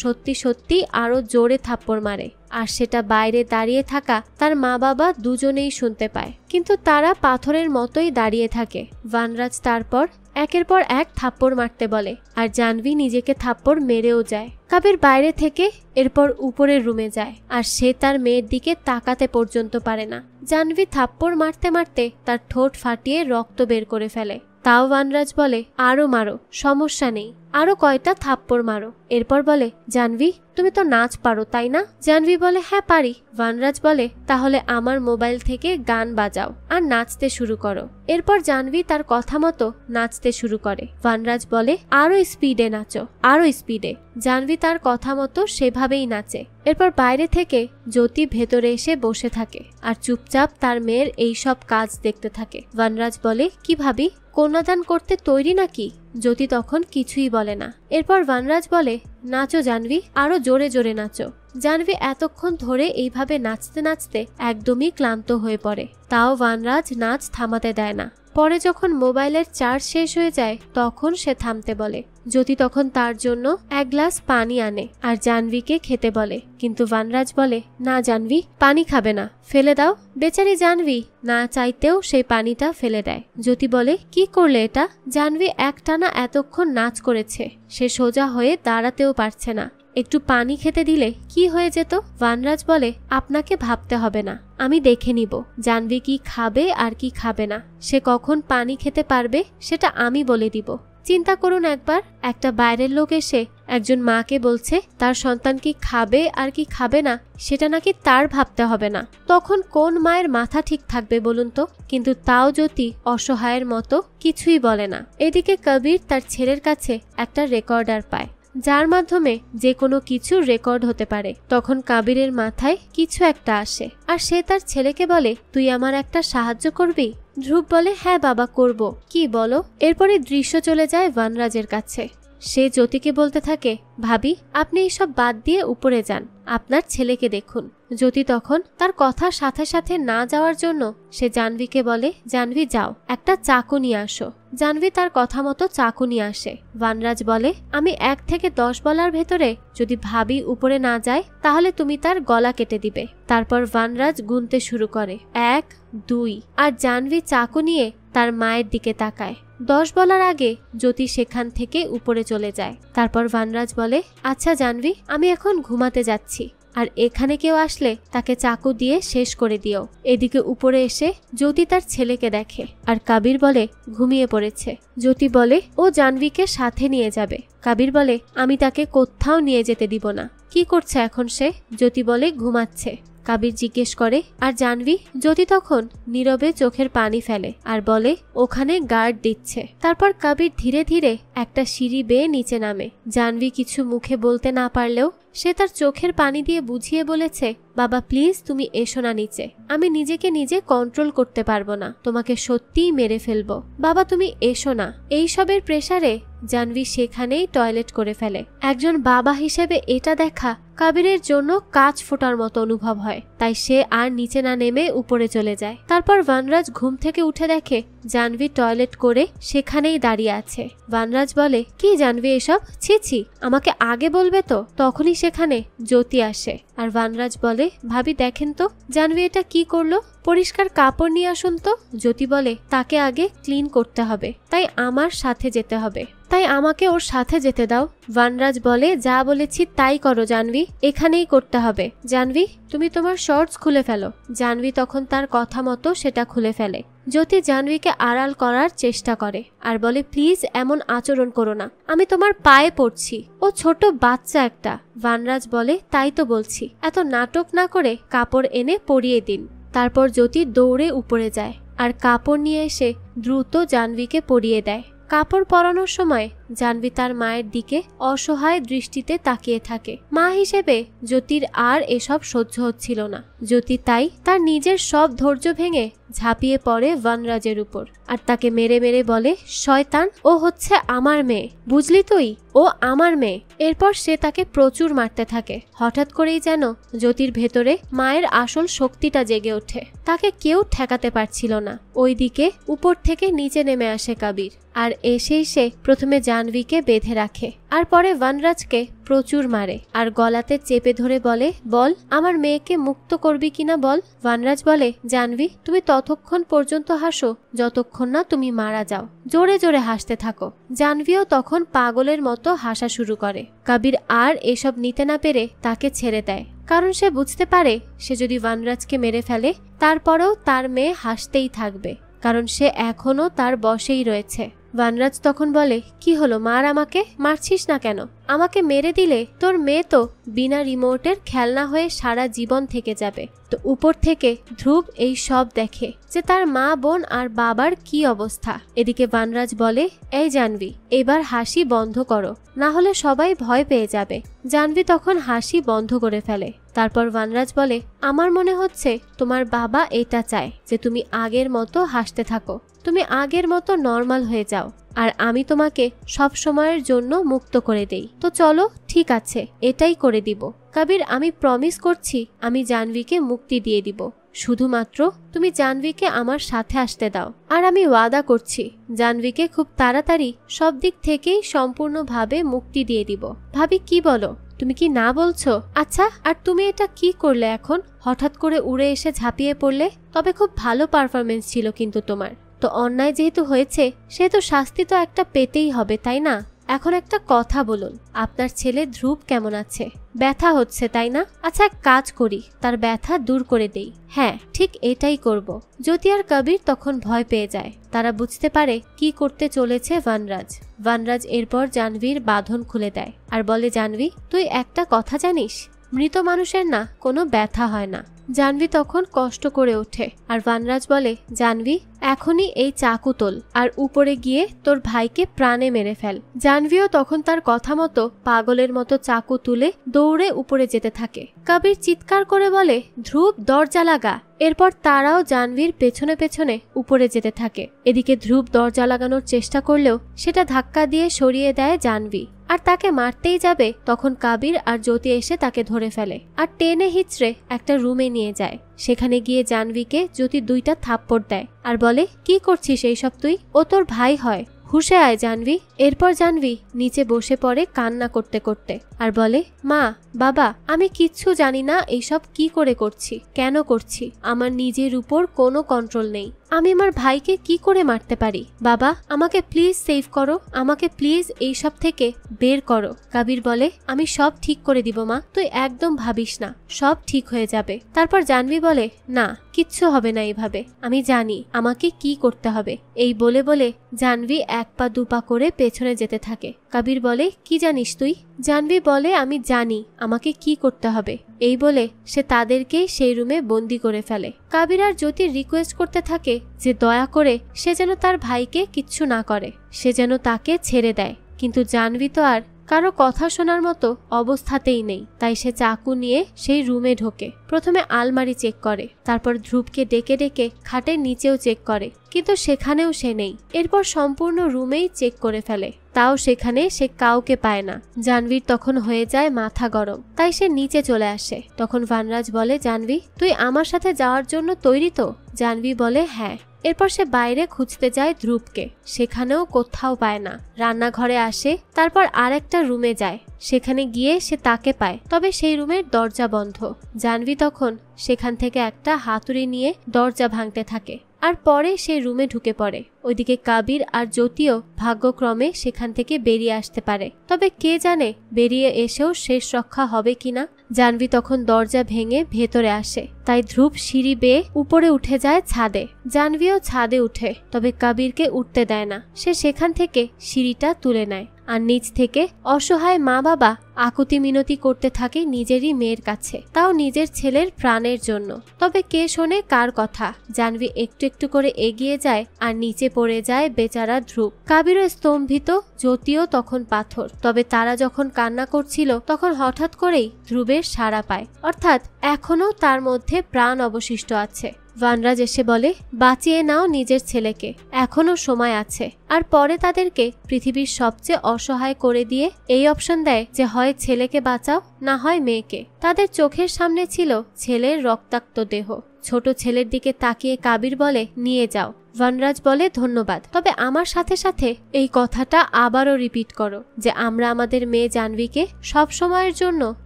সত্যি সত্যি আরো জোরে থাপ্পড় মারে, আর সেটা বাইরে দাঁড়িয়ে থাকা তার মা বাবা দুজনেই শুনতে পায়, কিন্তু তারা পাথরের মতোই দাঁড়িয়ে থাকে। বনরাজ তারপর একের পর এক থাপ্পড় মারতে বলে, আর জাহ্নবী নিজেকে থাপ্পড় মেরেও যায়। কাবির বাইরে থেকে এরপর উপরের রুমে যায়, আর সে তার মেয়ের দিকে তাকাতে পর্যন্ত পারে না। জাহ্নবী থাপ্পড় মারতে মারতে তার ঠোঁট ফাটিয়ে রক্ত বের করে ফেলে। তাও বনরাজ বলে, আরো মারো, সমস্যা নেই, আরো কয়টা থাপ্পড় মারো। এরপর বলে, জাহ্নবী তুমি তো নাচ পারো তাই না? জাহ্নবী বলে, হ্যাঁ পারি। বনরাজ বলে, তাহলে আমার মোবাইল থেকে গান বাজাও আর নাচতে শুরু করো। এরপর জাহ্নবী তার কথা মতো নাচতে শুরু করে। বনরাজ বলে, আরো স্পিডে নাচো, আরো স্পিডে। জাহ্নবী তার কথা মতো সেভাবেই নাচে। এরপর বাইরে থেকে জ্যোতি ভেতরে এসে বসে থাকে আর চুপচাপ তার মেয়ের এই সব কাজ দেখতে থাকে। বনরাজ বলে, কি ভাবি কন্যাদান করতে তৈরি নাকি? জ্যোতি তখন কিছুই বলে না। এরপর বনরাজ বলে, নাচো জাহ্নবী, আরো জোরে জোরে নাচো। জাহ্নবী এতক্ষণ ধরে এইভাবে নাচতে নাচতে একদমই ক্লান্ত হয়ে পড়ে, তাও বনরাজ নাচ থামাতে দেয় না। পরে যখন মোবাইলের চার্জ শেষ হয়ে যায় তখন সে থামতে বলে। জ্যোতি তখন তার জন্য এক গ্লাস পানি আনে আর জাহ্নবীকে খেতে বলে, কিন্তু বনরাজ বলে, না জাহ্নবী পানি খাবে না, ফেলে দাও। বেচারি জাহ্নবী না চাইতেও সেই পানিটা ফেলে দেয়। জ্যোতি বলে, কি করলে এটা? জাহ্নবী একটানা এতক্ষণ নাচ করেছে, সে সোজা হয়ে দাঁড়াতেও পারছে না, একটু পানি খেতে দিলে কি হয়ে যেত? বনরাজ বলে, আপনাকে ভাবতে হবে না, আমি দেখে নিব জাহ্নবী কি খাবে আর কি খাবে না, সে কখন পানি খেতে পারবে সেটা আমি বলে দিব। চিন্তা করুন একবার, একটা বাইরের লোক এসে একজন মাকে বলছে তার সন্তান কি খাবে আর কি খাবে না সেটা নাকি তার ভাবতে হবে না, তখন কোন মায়ের মাথা ঠিক থাকবে বলুন তো? কিন্তু তাও জ্যোতি অসহায়ের মতো কিছুই বলে না। এদিকে কবির তার ছেলের কাছে একটা রেকর্ডার পায় যার মাধ্যমে যে কোনো কিছু রেকর্ড হতে পারে। তখন কাবিরের মাথায় কিছু একটা আসে আর সে তার ছেলেকে বলে, তুই আমার একটা সাহায্য করবি? ধ্রুব বলে, হ্যাঁ বাবা করব, কি বলো। এরপরে দৃশ্য চলে যায় বনরাজের কাছে। সে জ্যোতিকে বলতে থাকে, ভাবি আপনি এইসব বাদ দিয়ে উপরে যান, আপনার ছেলেকে দেখুন। জ্যোতি তখন তার কথার সাথে সাথে না যাওয়ার জন্য সে জাহ্নবীকে বলে, জাহ্নবী যাও, একটা চাকু নিয়ে আসো। জাহ্নবী তার কথা মতো চাকু নিয়ে আসে। বনরাজ বলে, আমি 1 থেকে 10 বলার ভেতরে যদি ভাবি উপরে না যায় তাহলে তুমি তার গলা কেটে দিবে। তারপর বনরাজ গুনতে শুরু করে, 1, 2, আর জাহ্নবী চাকু নিয়ে তার মায়ের দিকে তাকায়। 10 বলার আগে জ্যোতি সেখান থেকে উপরে চলে যায়। তারপর বনরাজ বলে, আচ্ছা জাহ্নবী, আমি এখন ঘুমাতে যাচ্ছি, আর এখানে কেউ আসলে তাকে চাকু দিয়ে শেষ করে দিও। এদিকে উপরে এসে জ্যোতি তার ছেলেকে দেখে আর কাবির বলে ঘুমিয়ে পড়েছে। জ্যোতি বলে ও জাহ্নবীকে সাথে নিয়ে যাবে। কাবির বলে, আমি তাকে কোথাও নিয়ে যেতে দিব না। কি করছে এখন সে? জ্যোতি বলে, ঘুমাচ্ছে। কাবির জিজ্ঞেস করে, আর জাহ্নবী? জ্যোতি তখন নীরবে চোখের পানি ফেলে আর বলে, ওখানে গার্ড দিচ্ছে। তারপর কাবির ধীরে ধীরে একটা সিঁড়ি বেয়ে নিচে নামে। জাহ্নবী কিছু মুখে বলতে না পারলেও সে তার চোখের পানি দিয়ে বুঝিয়ে বলেছে, বাবা প্লিজ তুমি এসো না নিচে, আমি নিজেকে নিজে কন্ট্রোল করতে পারবো না, তোমাকে সত্যিই মেরে ফেলবো, বাবা তুমি এসো না। এইসবের প্রেসারে জাহ্নবী সেখানেই টয়লেট করে ফেলে। একজন বাবা হিসেবে এটা দেখা কাবিরের জন্য কাঁচ ফোটার মতো অনুভব হয়, তাই সে আর নিচে না নেমে উপরে চলে যায়। তারপর বনরাজ ঘুম থেকে উঠে দেখে জাহ্নবী টয়লেট করে সেখানেই দাঁড়িয়ে আছে। বনরাজ বলে, কি জাহ্নবী এসব? ছি ছি, আমাকে আগে বলবে তো। তখনই সেখানে জ্যোতি আসে আর বনরাজ বলে, ভাবি দেখেন তো জাহ্নবী এটা কি করলো, পরিষ্কার কাপড় নিয়ে আসুন তো। জ্যোতি বলে, তাকে আগে ক্লিন করতে হবে, তাই আমার সাথে যেতে হবে, তাই আমাকে ওর সাথে যেতে দাও। বনরাজ বলে, যা বলেছি তাই করো জাহ্নবী, এখানেই করতে হবে। জাহ্নবী তুমি তোমার শর্টস খুলে ফেলো। জাহ্নবী তখন তার কথা মতো সেটা খুলে ফেলে। জ্যোতি জাহ্নবীকে আড়াল করার চেষ্টা করে আর বলে, প্লিজ এমন আচরণ করো না, আমি তোমার পায়ে পড়ছি, ও ছোট বাচ্চা একটা। বনরাজ বলে, তাই তো বলছি, এত নাটক না করে কাপড় এনে পরিয়ে দিন। তারপর জ্যোতি দৌড়ে উপরে যায় আর কাপড় নিয়ে এসে দ্রুত জাহ্নবীকে পরিয়ে দেয়। কাপড় পরানোর সময় জাহ্নবী তার মায়ের দিকে অসহায় দৃষ্টিতে তাকিয়ে থাকে। মা হিসেবে জ্যোতির আর এসব সহ্য হচ্ছিল না। জ্যোতি তাই তার নিজের সব ধৈর্য ভেঙে ঝাঁপিয়ে পড়ে বনরাজের উপর আর তাকে মেরে মেরে বলে, শয়তান, ও হচ্ছে আমার মেয়ে, বুঝলি তুই, ও আমার মেয়ে। এরপর সে তাকে প্রচুর মারতে থাকে। হঠাৎ করেই যেন জ্যোতির ভেতরে মায়ের আসল শক্তিটা জেগে ওঠে, তাকে কেউ ঠেকাতে পারছিল না। ওইদিকে উপর থেকে নিচে নেমে আসে কাবির আর এসেই সে প্রথমে জাহ্নবীকে বেঁধে রাখে আর পরে বনরাজকে প্রচুর মারে আর গলাতে চেপে ধরে বলে, বল আমার মেয়েকে মুক্ত করবি কিনা বল। বনরাজ বলে, জাহ্নবী তুমি ততক্ষণ পর্যন্ত হাসো যতক্ষণ না তুমি মারা যাও, জোরে জোরে হাসতে থাকো। জাহ্নবীও তখন পাগলের মতো হাসা শুরু করে। কাবির আর এসব নিতে না পেরে তাকে ছেড়ে দেয়, কারণ সে বুঝতে পারে সে যদি বনরাজকে মেরে ফেলে তারপরেও তার মেয়ে হাসতেই থাকবে, কারণ সে এখনো তার বশেই রয়েছে। বনরাজ তখন বলে, কি হলো, মার আমাকে, মারছিস না কেন? আমাকে মেরে দিলে তোর মেয়ে তো বিনা রিমোটের খেলনা হয়ে সারা জীবন থেকে যাবে। তো উপর থেকে ধ্রুব এই সব দেখে যে তার মা, বোন আর বাবার কি অবস্থা। এদিকে বনরাজ বলে, এই জাহ্নবী এবার হাসি বন্ধ করো, না হলে সবাই ভয় পেয়ে যাবে। জাহ্নবী তখন হাসি বন্ধ করে ফেলে। তারপর বনরাজ বলে, আমার মনে হচ্ছে তোমার বাবা এটা চায় যে তুমি আগের মতো হাসতে থাকো, তুমি আগের মতো নর্মাল হয়ে যাও, আর আমি তোমাকে সব সময়ের জন্য মুক্ত করে দেই। তো চলো, ঠিক আছে, এটাই করে দিব। কাবির আমি প্রমিস করছি আমি জাহ্নবীকে মুক্তি দিয়ে দিব, শুধুমাত্র তুমি জাহ্নবীকে আমার সাথে আসতে দাও। আর আমি ওয়াদা করছি জাহ্নবীকে খুব তাড়াতাড়ি সব দিক থেকেই সম্পূর্ণভাবে মুক্তি দিয়ে দিব। ভাবি কি বলো, তুমি কি না বলছো? আচ্ছা, আর তুমি এটা কি করলে এখন? হঠাৎ করে উড়ে এসে ঝাঁপিয়ে পড়লে, তবে খুব ভালো পারফরমেন্স ছিল কিন্তু তোমার। তো অন্যায় যেহেতু হয়েছে সেহেতু শাস্তি তো একটা পেতেই হবে, তাই না? এখন একটা কথা বলুন, আপনার ছেলে ধ্রুব কেমন আছে? ব্যথা হচ্ছে তাই না? আচ্ছা এক কাজ করি, তার ব্যথা দূর করে দেই। হ্যাঁ ঠিক এটাই করব। জ্যোতি আর কবির তখন ভয় পেয়ে যায়। তারা বুঝতে পারে কি করতে চলেছে বনরাজ। বনরাজ এরপর জাহ্নবীর বাঁধন খুলে দেয় আর বলে, জাহ্নবী তুই একটা কথা জানিস, মৃত মানুষের না কোনো ব্যথা হয় না। জাহ্নবী তখন কষ্ট করে ওঠে আর বানরাজ বলে, জাহ্নবী এখনই এই চাকু তোল আর উপরে গিয়ে তোর ভাইকে প্রাণে মেরে ফেল। জাহ্নবীও তখন তার কথা মতো পাগলের মতো চাকু তুলে দৌড়ে উপরে যেতে থাকে। কবির চিৎকার করে বলে, ধ্রুব দরজা লাগা। এরপর তারাও জাহ্নবীর পেছনে পেছনে উপরে যেতে থাকে। এদিকে ধ্রুব দরজা লাগানোর চেষ্টা করলেও সেটা ধাক্কা দিয়ে সরিয়ে দেয় জাহ্নবী। আর তাকে মারতেই যাবে তখন কবির আর জ্যোতি এসে তাকে ধরে ফেলে আর টেনে হিচড়ে একটা রুমে নিয়ে যায়। সেখানে গিয়ে জাহ্নবীকে জ্যোতি 2টা থাপ্পড় দেয় আর বলে, কি করছিস এইসব তুই? ও তোর ভাই হয়, হুশে আয় জাহ্নবী। এরপর জাহ্নবী নিচে বসে পড়ে কান্না করতে করতে আর বলে, মা বাবা আমি কিচ্ছু জানি না এইসব কি করে করছি, কেন করছি। আমার নিজের উপর কোনো কন্ট্রোল নেই। আমি আমার ভাইকে কি করে মারতে পারি? বাবা আমাকে প্লিজ সেভ করো, আমাকে প্লিজ এইসব থেকে বের করো। কবির বলে, আমি সব ঠিক করে দিব মা, তুই একদম ভাবিস না, সব ঠিক হয়ে যাবে। তারপর জাহ্নবী বলে, না কিচ্ছু হবে না এইভাবে, আমি জানি আমাকে কি করতে হবে। এই বলে বলে জাহ্নবী 1 পা 2 পা করে পেছনে যেতে থাকে। কবির বলে, কি জানিস তুই? জাহ্নবী বলে, আমি জানি আমাকে কি করতে হবে। এই বলে সে তাদেরকেই সেই রুমে বন্দি করে ফেলে। কবির আর জ্যোতি রিকোয়েস্ট করতে থাকে যে দয়া করে সে যেন তার ভাইকে কিচ্ছু না করে, সে যেন তাকে ছেড়ে দেয়। কিন্তু জাহ্নবী তো আর কারো কথা শোনার মতো অবস্থাতেই নেই। তাই সে চাকু নিয়ে সেই রুমে ঢোকে। প্রথমে আলমারি চেক করে, তারপর ধ্রুবকে ডেকে ডেকে খাটের নিচেও চেক করে, কিন্তু সেখানেও সে নেই। এরপর সম্পূর্ণ রুমেই চেক করে ফেলে, তাও সেখানে সে কাউকে পায় না। জাহ্নবীর তখন হয়ে যায় মাথা গরম, তাই সে নিচে চলে আসে। তখন বানরাজ বলে, জাহ্নবী তুই আমার সাথে যাওয়ার জন্য তৈরি তো? জাহ্নবী বলে, হ্যাঁ। এরপর সে বাইরে খুঁজতে যায় ধ্রুবকে, সেখানেও কোথাও পায় না। রান্নাঘরে আসে, তারপর আরেকটা রুমে যায়, সেখানে গিয়ে সে তাকে পায়, তবে সেই রুমের দরজা বন্ধ। জাহ্নবী তখন সেখান থেকে একটা হাতুড়ি নিয়ে দরজা ভাঙতে থাকে আর পরে সে রুমে ঢুকে পড়ে। ওইদিকে কবির আর জ্যোতিও ভাগ্যক্রমে সেখান থেকে বেরিয়ে আসতে পারে, তবে কে জানে বেরিয়ে এসেও শেষ রক্ষা হবে কিনা। জাহ্নবী তখন দরজা ভেঙে ভেতরে আসে, তাই ধ্রুব সিঁড়ি বেয়ে উপরে উঠে যায় ছাদে। জাহ্নবীও ছাদে উঠে, তবে কবিরকে উঠতে দেয় না। সে সেখান থেকে সিঁড়িটা তুলে নেয় আর নিচ থেকে অসহায় মা বাবা আকুতি মিনতি করতে থাকে নিজেরই মেয়ের কাছে, তাও নিজের ছেলের প্রাণের জন্য। তবে কে শোনে কার কথা? জাহ্নবী একটু একটু করে এগিয়ে যায় আর নিচে পড়ে যায় বেচারা ধ্রুব। কবিরও স্তম্ভিত, জ্যোতিও তখন পাথর। তবে তারা যখন কান্না করছিল তখন হঠাৎ করেই ধ্রুবের সাড়া পায়, অর্থাৎ এখনো তার মধ্যে প্রাণ অবশিষ্ট আছে। বানরাজ এসে বলে, বাঁচিয়ে নাও নিজের ছেলেকে, এখনো সময় আছে। আর পরে তাদেরকে পৃথিবীর সবচেয়ে অসহায় করে দিয়ে এই অপশন দেয় যে হয় ছেলেকে বাঁচাও, না হয় মেয়েকে। তাদের চোখের সামনে ছিল ছেলের রক্তাক্ত দেহ। ছোট ছেলের দিকে তাকিয়ে কবির বলে, নিয়ে যাও। বানরাজ বলে, ধন্যবাদ, তবে আমার সাথে সাথে এই কথাটা আবারও রিপিট করো যে আমরা আমাদের মেয়ে জাহ্নবীকে সব সময়ের জন্য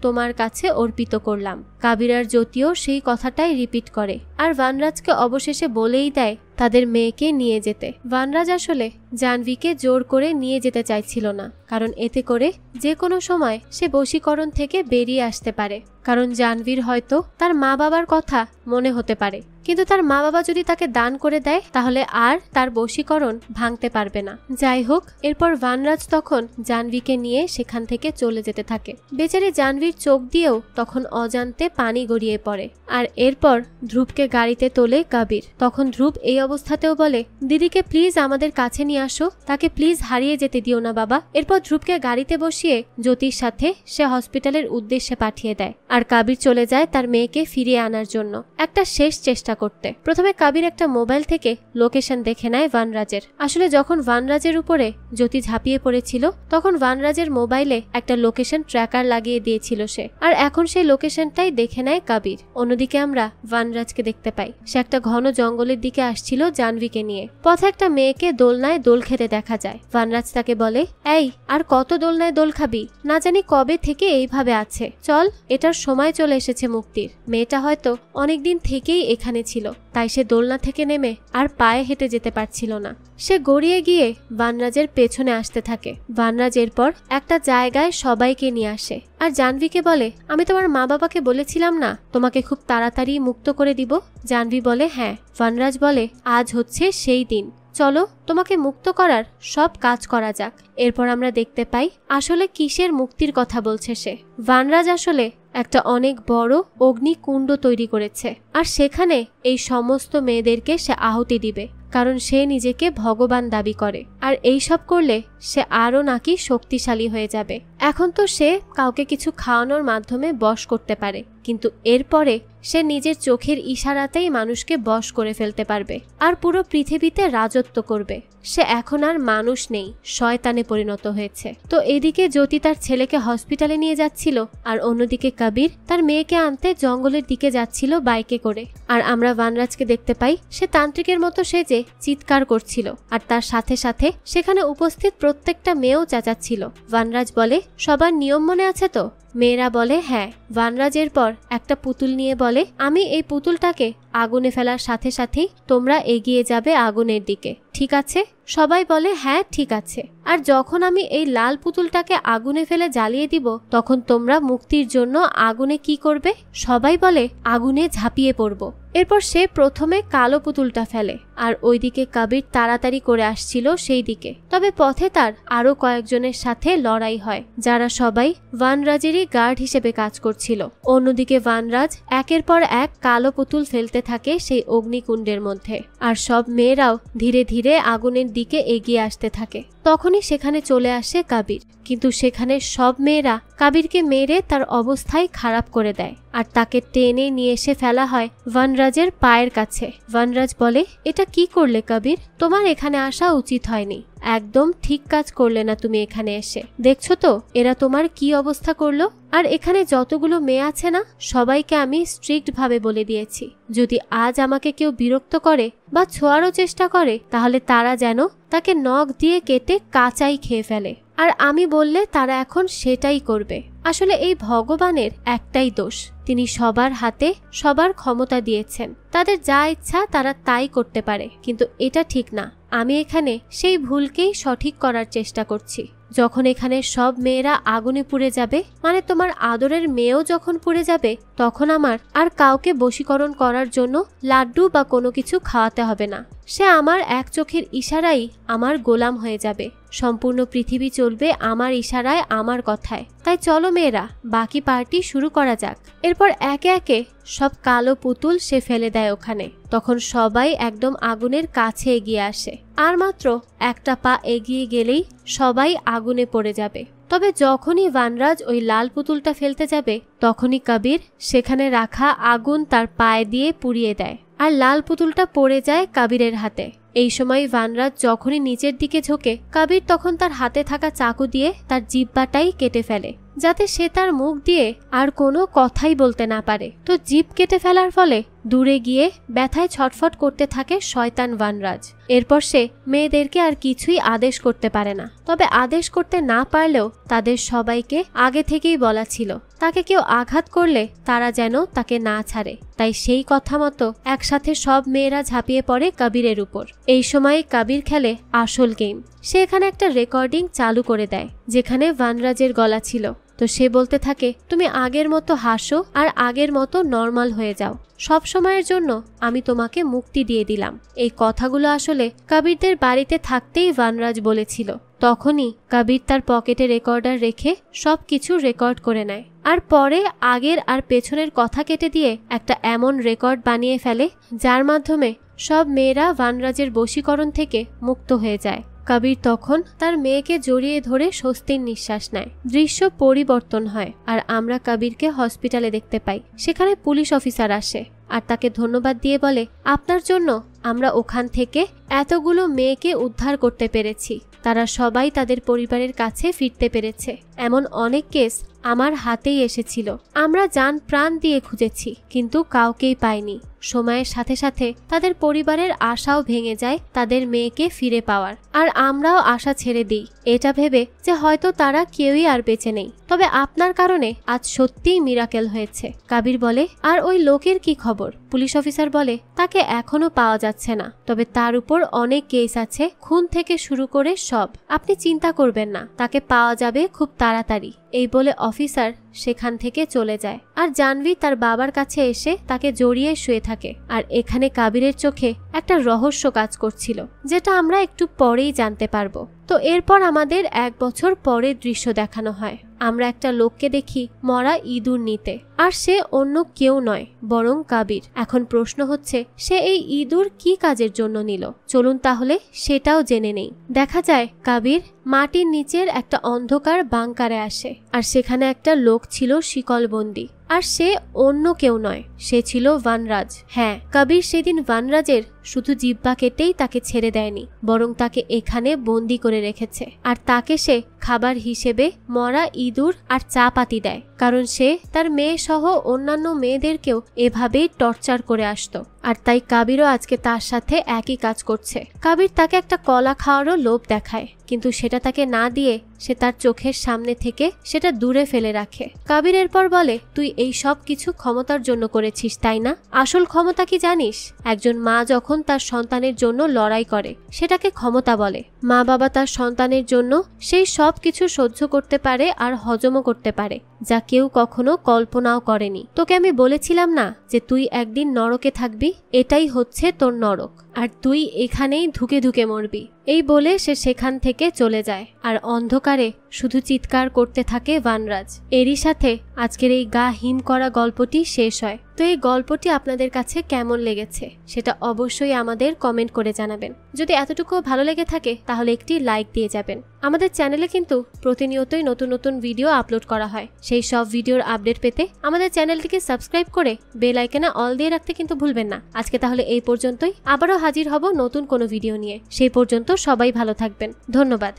তোমার কাছে অর্পিত করলাম। কবির আর জ্যোতিও সেই কথাটাই রিপিট করে আর বানরাজকে অবশেষে বলেই দেয় তাদের মেয়েকে নিয়ে যেতে। বানরাজ আসলে জাহ্নবীকে জোর করে নিয়ে যেতে চাইছিল না, কারণ এতে করে যে কোনো সময় সে বশীকরণ থেকে বেরিয়ে আসতে পারে। কারণ জাহ্নবীর হয়তো তার মা বাবার কথা মনে হতে পারে, কিন্তু তার মা বাবা যদি তাকে দান করে দেয় তাহলে আর তার বশীকরণ ভাঙতে পারবে না। যাই হোক, এরপর বানরাজ তখন জাহ্নবীকে নিয়ে সেখান থেকে চলে যেতে থাকে। বেচারি জাহ্নবীর চোখ দিয়েও তখন অজান্তে পানি গড়িয়ে পড়ে। আর এরপর ধ্রুবকে গাড়িতে তোলে কবির। তখন ধ্রুব এই অবস্থাতেও বলে, দিদিকে প্লিজ আমাদের কাছে নিয়ে আসো, তাকে প্লিজ হারিয়ে যেতে দিও না বাবা। এরপর ধ্রুবকে গাড়িতে বসিয়ে জ্যোতির সাথে সে হসপিটালের উদ্দেশ্যে পাঠিয়ে দেয় আর কবির চলে যায় তার মেয়েকে ফিরিয়ে আনার জন্য একটা শেষ চেষ্টা করতে। প্রথমে কবির একটা মোবাইল থেকে লোকেশন দেখে নেয় বানরাজের। আসলে যখন বানরাজের উপরে জ্যোতি ঝাঁপিয়ে পড়েছিল তখন বানরাজের মোবাইলে একটা লোকেশন ট্র্যাকার লাগিয়ে দিয়েছিল সে, আর এখন সেই লোকেশনটাই দেখে নেয় কবির। অন্যদিকে আমরা বানরাজকে দেখতে পাই, সে একটা ঘন জঙ্গলের দিকে আসছিল জাহ্নবীকে নিয়ে। পথে একটা মেয়েকে দোলনায় দোল খেতে দেখা যায়। বানরাজ তাকে বলে, এই আর কত দোলনায় দোল খাবি? না জানি কবে থেকে এইভাবে আছে, চল, এটার সময় চলে এসেছে মুক্তির। মেয়েটা হয়তো অনেকদিন থেকেই এখানে ছিল, তাই সে দোলনা থেকে নেমে আর পায়ে হেঁটে যেতে পারছিল না। সে গড়িয়ে গিয়ে বানরাজের পেছনে আসতে থাকে। বানরাজ এরপর একটা জায়গায় সবাইকে নিয়ে আসে আর জাহ্নবীকে বলে, আমি তোমার মা বাবাকে বলেছিলাম না তোমাকে খুব তাড়াতাড়ি মুক্ত করে দিব? জাহ্নবী বলে, হ্যাঁ। বানরাজ বলে, আজ হচ্ছে সেই দিন। চলো তোমাকে মুক্ত করার সব কাজ করা যাক। এরপর আমরা দেখতে পাই আসলে কিসের মুক্তির কথা বলছে সে। বানরাজ আসলে একটা অনেক বড় অগ্নিকুণ্ড তৈরি করেছে, আর সেখানে এই সমস্ত মেয়েদেরকে সে আহুতি দিবে, কারণ সে নিজেকে ভগবান দাবি করে, আর এই সব করলে সে আরও নাকি শক্তিশালী হয়ে যাবে। এখন তো সে কাউকে কিছু খাওয়ানোর মাধ্যমে বশ করতে পারে, কিন্তু এরপরে সে নিজের চোখের ইশারাতেই মানুষকে বশ করে ফেলতে পারবে আর পুরো পৃথিবীতে রাজত্ব করবে। সে এখন আর মানুষ নেই, শয়তানে পরিণত হয়েছে। তো এদিকে জ্যোতি তার ছেলেকে হসপিটালে নিয়ে যাচ্ছিল, আর অন্যদিকে কবির তার মেয়েকে আনতে জঙ্গলের দিকে যাচ্ছিল বাইকে করে। আর আমরা বানরাজকে দেখতে পাই সে তান্ত্রিকের মতো সেজে চিৎকার করছিল, আর তার সাথে সাথে সেখানে উপস্থিত প্রত্যেকটা মেয়েও চেঁচাচ্ছিল। বানরাজ বলে, সবার নিয়ম মনে আছে তো? মেয়েরা বলে হ্যাঁ। বানরাজের পর একটা পুতুল নিয়ে বলে, আমি এই পুতুলটাকে আগুনে ফেলার সাথে সাথেই তোমরা এগিয়ে যাবে আগুনের দিকে, ঠিক আছে? সবাই বলে হ্যাঁ ঠিক আছে। আর যখন আমি এই লাল পুতুলটাকে আগুনে ফেলে জ্বালিয়ে দিব, তখন তোমরা মুক্তির জন্য আগুনে কি করবে? সবাই বলে আগুনে ঝাঁপিয়ে পড়ব। এরপর সে প্রথমে কালো পুতুলটা ফেলে, আর ওইদিকে কবির তাড়াতাড়ি করে আসছিল সেই দিকে। তবে পথে তার আরো কয়েকজনের সাথে লড়াই হয়, যারা সবাই বানরাজেরই গার্ড হিসেবে কাজ করছিল। অন্যদিকে বানরাজ একের পর এক কালো পুতুল ফেলতে থাকে সেই অগ্নিকুণ্ডের মধ্যে, আর সব মেয়েরাও ধীরে ধীরে আগুনের দিকে এগিয়ে আসতে থাকে। তখনই সেখানে চলে আসে কবির, কিন্তু সেখানে সব মেয়েরা কবিরকে মেরে তার অবস্থাই খারাপ করে দেয়, আর তাকে টেনে নিয়ে এসে ফেলা হয় বানরাজের পায়ের কাছে। বানরাজ বলে, এটা কি করলে কবির? তোমার এখানে আসা উচিত হয়নি, একদম ঠিক কাজ করলে না তুমি এখানে এসে। দেখছো তো এরা তোমার কি অবস্থা করলো? আর এখানে যতগুলো মেয়ে আছে না, সবাইকে আমি স্ট্রিক্ট ভাবে বলে দিয়েছি, যদি আজ আমাকে কেউ বিরক্ত করে বা ছোঁয়ারও চেষ্টা করে, তাহলে তারা যেন তাকে নখ দিয়ে কেটে কাঁচাই খেয়ে ফেলে। আর আমি বললে তারা এখন সেটাই করবে। আসলে এই ভগবানের একটাই দোষ, তিনি সবার হাতে সবার ক্ষমতা দিয়েছেন, তাদের যা ইচ্ছা তারা তাই করতে পারে, কিন্তু এটা ঠিক না। আমি এখানে সেই ভুলকেই সঠিক করার চেষ্টা করছি। যখন এখানে সব মেয়েরা আগুনে পুড়ে যাবে, মানে তোমার আদরের মেয়েও যখন পুড়ে যাবে, তখন আমার আর কাউকে বশীকরণ করার জন্য লাড্ডু বা কোনো কিছু খাওয়াতে হবে না। সে আমার এক চোখের ইশারাই আমার গোলাম হয়ে যাবে। সম্পূর্ণ পৃথিবী চলবে আমার ইশারায়, আমার কথায়। তাই চলো মেয়েরা, বাকি পার্টি শুরু করা যাক। এরপর একে একে সব কালো পুতুল সে ফেলে দেয় ওখানে। তখন সবাই একদম আগুনের কাছে এগিয়ে আসে, আর মাত্র একটা পা এগিয়ে গেলেই সবাই আগুনে পড়ে যাবে। তবে যখনই বানরাজ ওই লাল পুতুলটা ফেলতে যাবে, তখনই কবির সেখানে রাখা আগুন তার পায়ে দিয়ে পুড়িয়ে দেয়, আর লাল পুতুলটা পড়ে যায় কবিরের হাতে। এই সময় বানরাজ যখনই নিচের দিকে ঝোঁকে, কবির তখন তার হাতে থাকা চাকু দিয়ে তার জিহ্বাটাই কেটে ফেলে, যাতে সে তার মুখ দিয়ে আর কোনো কথাই বলতে না পারে। তো জিভ কেটে ফেলার ফলে দূরে গিয়ে ব্যথায় ছটফট করতে থাকে শয়তান বানরাজ। এরপর সে মেয়েদেরকে আর কিছুই আদেশ করতে পারে না। তবে আদেশ করতে না পারলেও তাদের সবাইকে আগে থেকেই বলা ছিল, তাকে কেউ আঘাত করলে তারা যেন তাকে না ছাড়ে। তাই সেই কথা মতো একসাথে সব মেয়েরা ঝাঁপিয়ে পড়ে কবিরের উপর। এই সময় কবির খেলে আসল গেম। সে এখানে একটা রেকর্ডিং চালু করে দেয়, যেখানে বানরাজের গলা ছিল। তো সে বলতে থাকে, তুমি আগের মতো হাসো আর আগের মতো নর্মাল হয়ে যাও, সব সময়ের জন্য আমি তোমাকে মুক্তি দিয়ে দিলাম। এই কথাগুলো আসলে কবিরদের বাড়িতে থাকতেই বানরাজ বলেছিল। তখনই কবির তার পকেটে রেকর্ডার রেখে সবকিছু রেকর্ড করে নেয়, আর পরে আগের আর পেছনের কথা কেটে দিয়ে একটা এমন রেকর্ড বানিয়ে ফেলে, যার মাধ্যমে সব মেয়েরা বানরাজের বশীকরণ থেকে মুক্ত হয়ে যায়। কবির তখন তার মেয়েকে জড়িয়ে ধরে স্বস্তির নিঃশ্বাস নেয়। দৃশ্য পরিবর্তন হয়, আর আমরা কবিরকে হসপিটালে দেখতে পাই। সেখানে পুলিশ অফিসার আসে আর তাকে ধন্যবাদ দিয়ে বলে, আপনার জন্য আমরা ওখান থেকে এতগুলো মেয়েকে উদ্ধার করতে পেরেছি। তারা সবাই তাদের পরিবারের কাছে ফিরতে পেরেছে। এমন অনেক কেস আমার হাতেই এসেছিল। আমরা জান প্রাণ দিয়ে খুঁজেছি, কিন্তু কাউকেই পাইনি। সময়ের সাথে সাথে তাদের পরিবারের আশাও ভেঙে যায় তাদের মেয়েকে ফিরে পাওয়ার, আর আমরাও আশা ছেড়ে দিই এটা ভেবে যে হয়তো তারা কেউই আর বেঁচে নেই। তবে আপনার কারণে আজ সত্যিই মিরাকেল হয়েছে। কবির বলে, আর ওই লোকের কি খবর? পুলিশ অফিসার বলে তাকে এখনো পাওয়া যাচ্ছে না, তবে তার উপর অনেক কেস আছে, খুন থেকে শুরু করে সব। আপনি চিন্তা করবেন না, তাকে পাওয়া যাবে খুব তাড়াতাড়ি। এই বলে অফিসার সেখান থেকে চলে যায়। আর জাহ্নবী তার বাবার কাছে এসে তাকে জড়িয়ে শুয়ে থাকে। আর এখানে কাবিরের চোখে একটা রহস্য কাজ করছিল, যেটা আমরা একটু পরেই জানতে পারবো। তো এরপর আমাদের 1 বছর পরের দৃশ্য দেখানো হয়। আমরা একটা লোককে দেখি মরা ইঁদুর নিতে, আর সে অন্য কেউ নয় বরং কাবির। এখন প্রশ্ন হচ্ছে, সে এই ইঁদুর কি কাজের জন্য নিল? চলুন তাহলে সেটাও জেনে নেই। দেখা যায় কাবির মাটির নিচের একটা অন্ধকার বাংকারে আসে, আর সেখানে একটা লোক ছিল শিকলবন্দি। আর সে অন্য কেউ নয়, সে ছিল বানরাজ। হ্যাঁ, কবির সেদিন বানরাজের শুধু জিহ্বা কেটেই তাকে ছেড়ে দেয়নি, বরং তাকে এখানে বন্দি করে রেখেছে। আর তাকে সে খাবার হিসেবে মরা ইঁদুর আর চা পাতি দেয়, কারণ সে তার মেয়ে সহ অন্যান্য মেয়েদেরকেও এভাবেই টর্চার করে আসতো। আর তাই কাবিরও আজকে তার সাথে একই কাজ করছে। কাবির তাকে একটা কলা খাওয়ারও লোভ দেখায়, কিন্তু সেটা তাকে না দিয়ে সে তার চোখের সামনে থেকে সেটা দূরে ফেলে রাখে। কাবির এরপর বলে, তুই এই সব কিছু ক্ষমতার জন্য করেছিস, তাই না? আসল ক্ষমতা কি জানিস? একজন মা যখন তার সন্তানের জন্য লড়াই করে সেটাকে ক্ষমতা বলে। মা বাবা তার সন্তানের জন্য সেই সব কিছু সহ্য করতে পারে আর হজমও করতে পারে, যা কেউ কখনো কল্পনাও করেনি। তোকে আমি বলেছিলাম না যে তুই একদিন নরকে থাকবি? এটাই হচ্ছে তোর নরক, আর তুই এখানেই ধুকে ধুকে মরবি। এই বলে সে সেখান থেকে চলে যায়। আর অন্ধকারে শুধু চিৎকার করতে থাকে বানরাজ। এরই সাথে আজকের এই গা হিম করা গল্পটি শেষ হয়। তো এই গল্পটি আপনাদের কাছে কেমন লেগেছে সেটা অবশ্যই আমাদের কমেন্ট করে জানাবেন। যদি এতটুকু ভালো লেগে থাকে তাহলে একটি লাইক দিয়ে যাবেন। আমাদের চ্যানেলে কিন্তু প্রতিনিয়তই নতুন নতুন ভিডিও আপলোড করা হয়। সেই সব ভিডিওর আপডেট পেতে আমাদের চ্যানেলটিকে সাবস্ক্রাইব করে বেল আইকনে অল দিয়ে রাখতে কিন্তু ভুলবেন না। আজকে তাহলে এই পর্যন্তই, আবারও হাজির হব নতুন কোনো ভিডিও নিয়ে। সেই পর্যন্ত সবাই ভালো থাকবেন। ধন্যবাদ।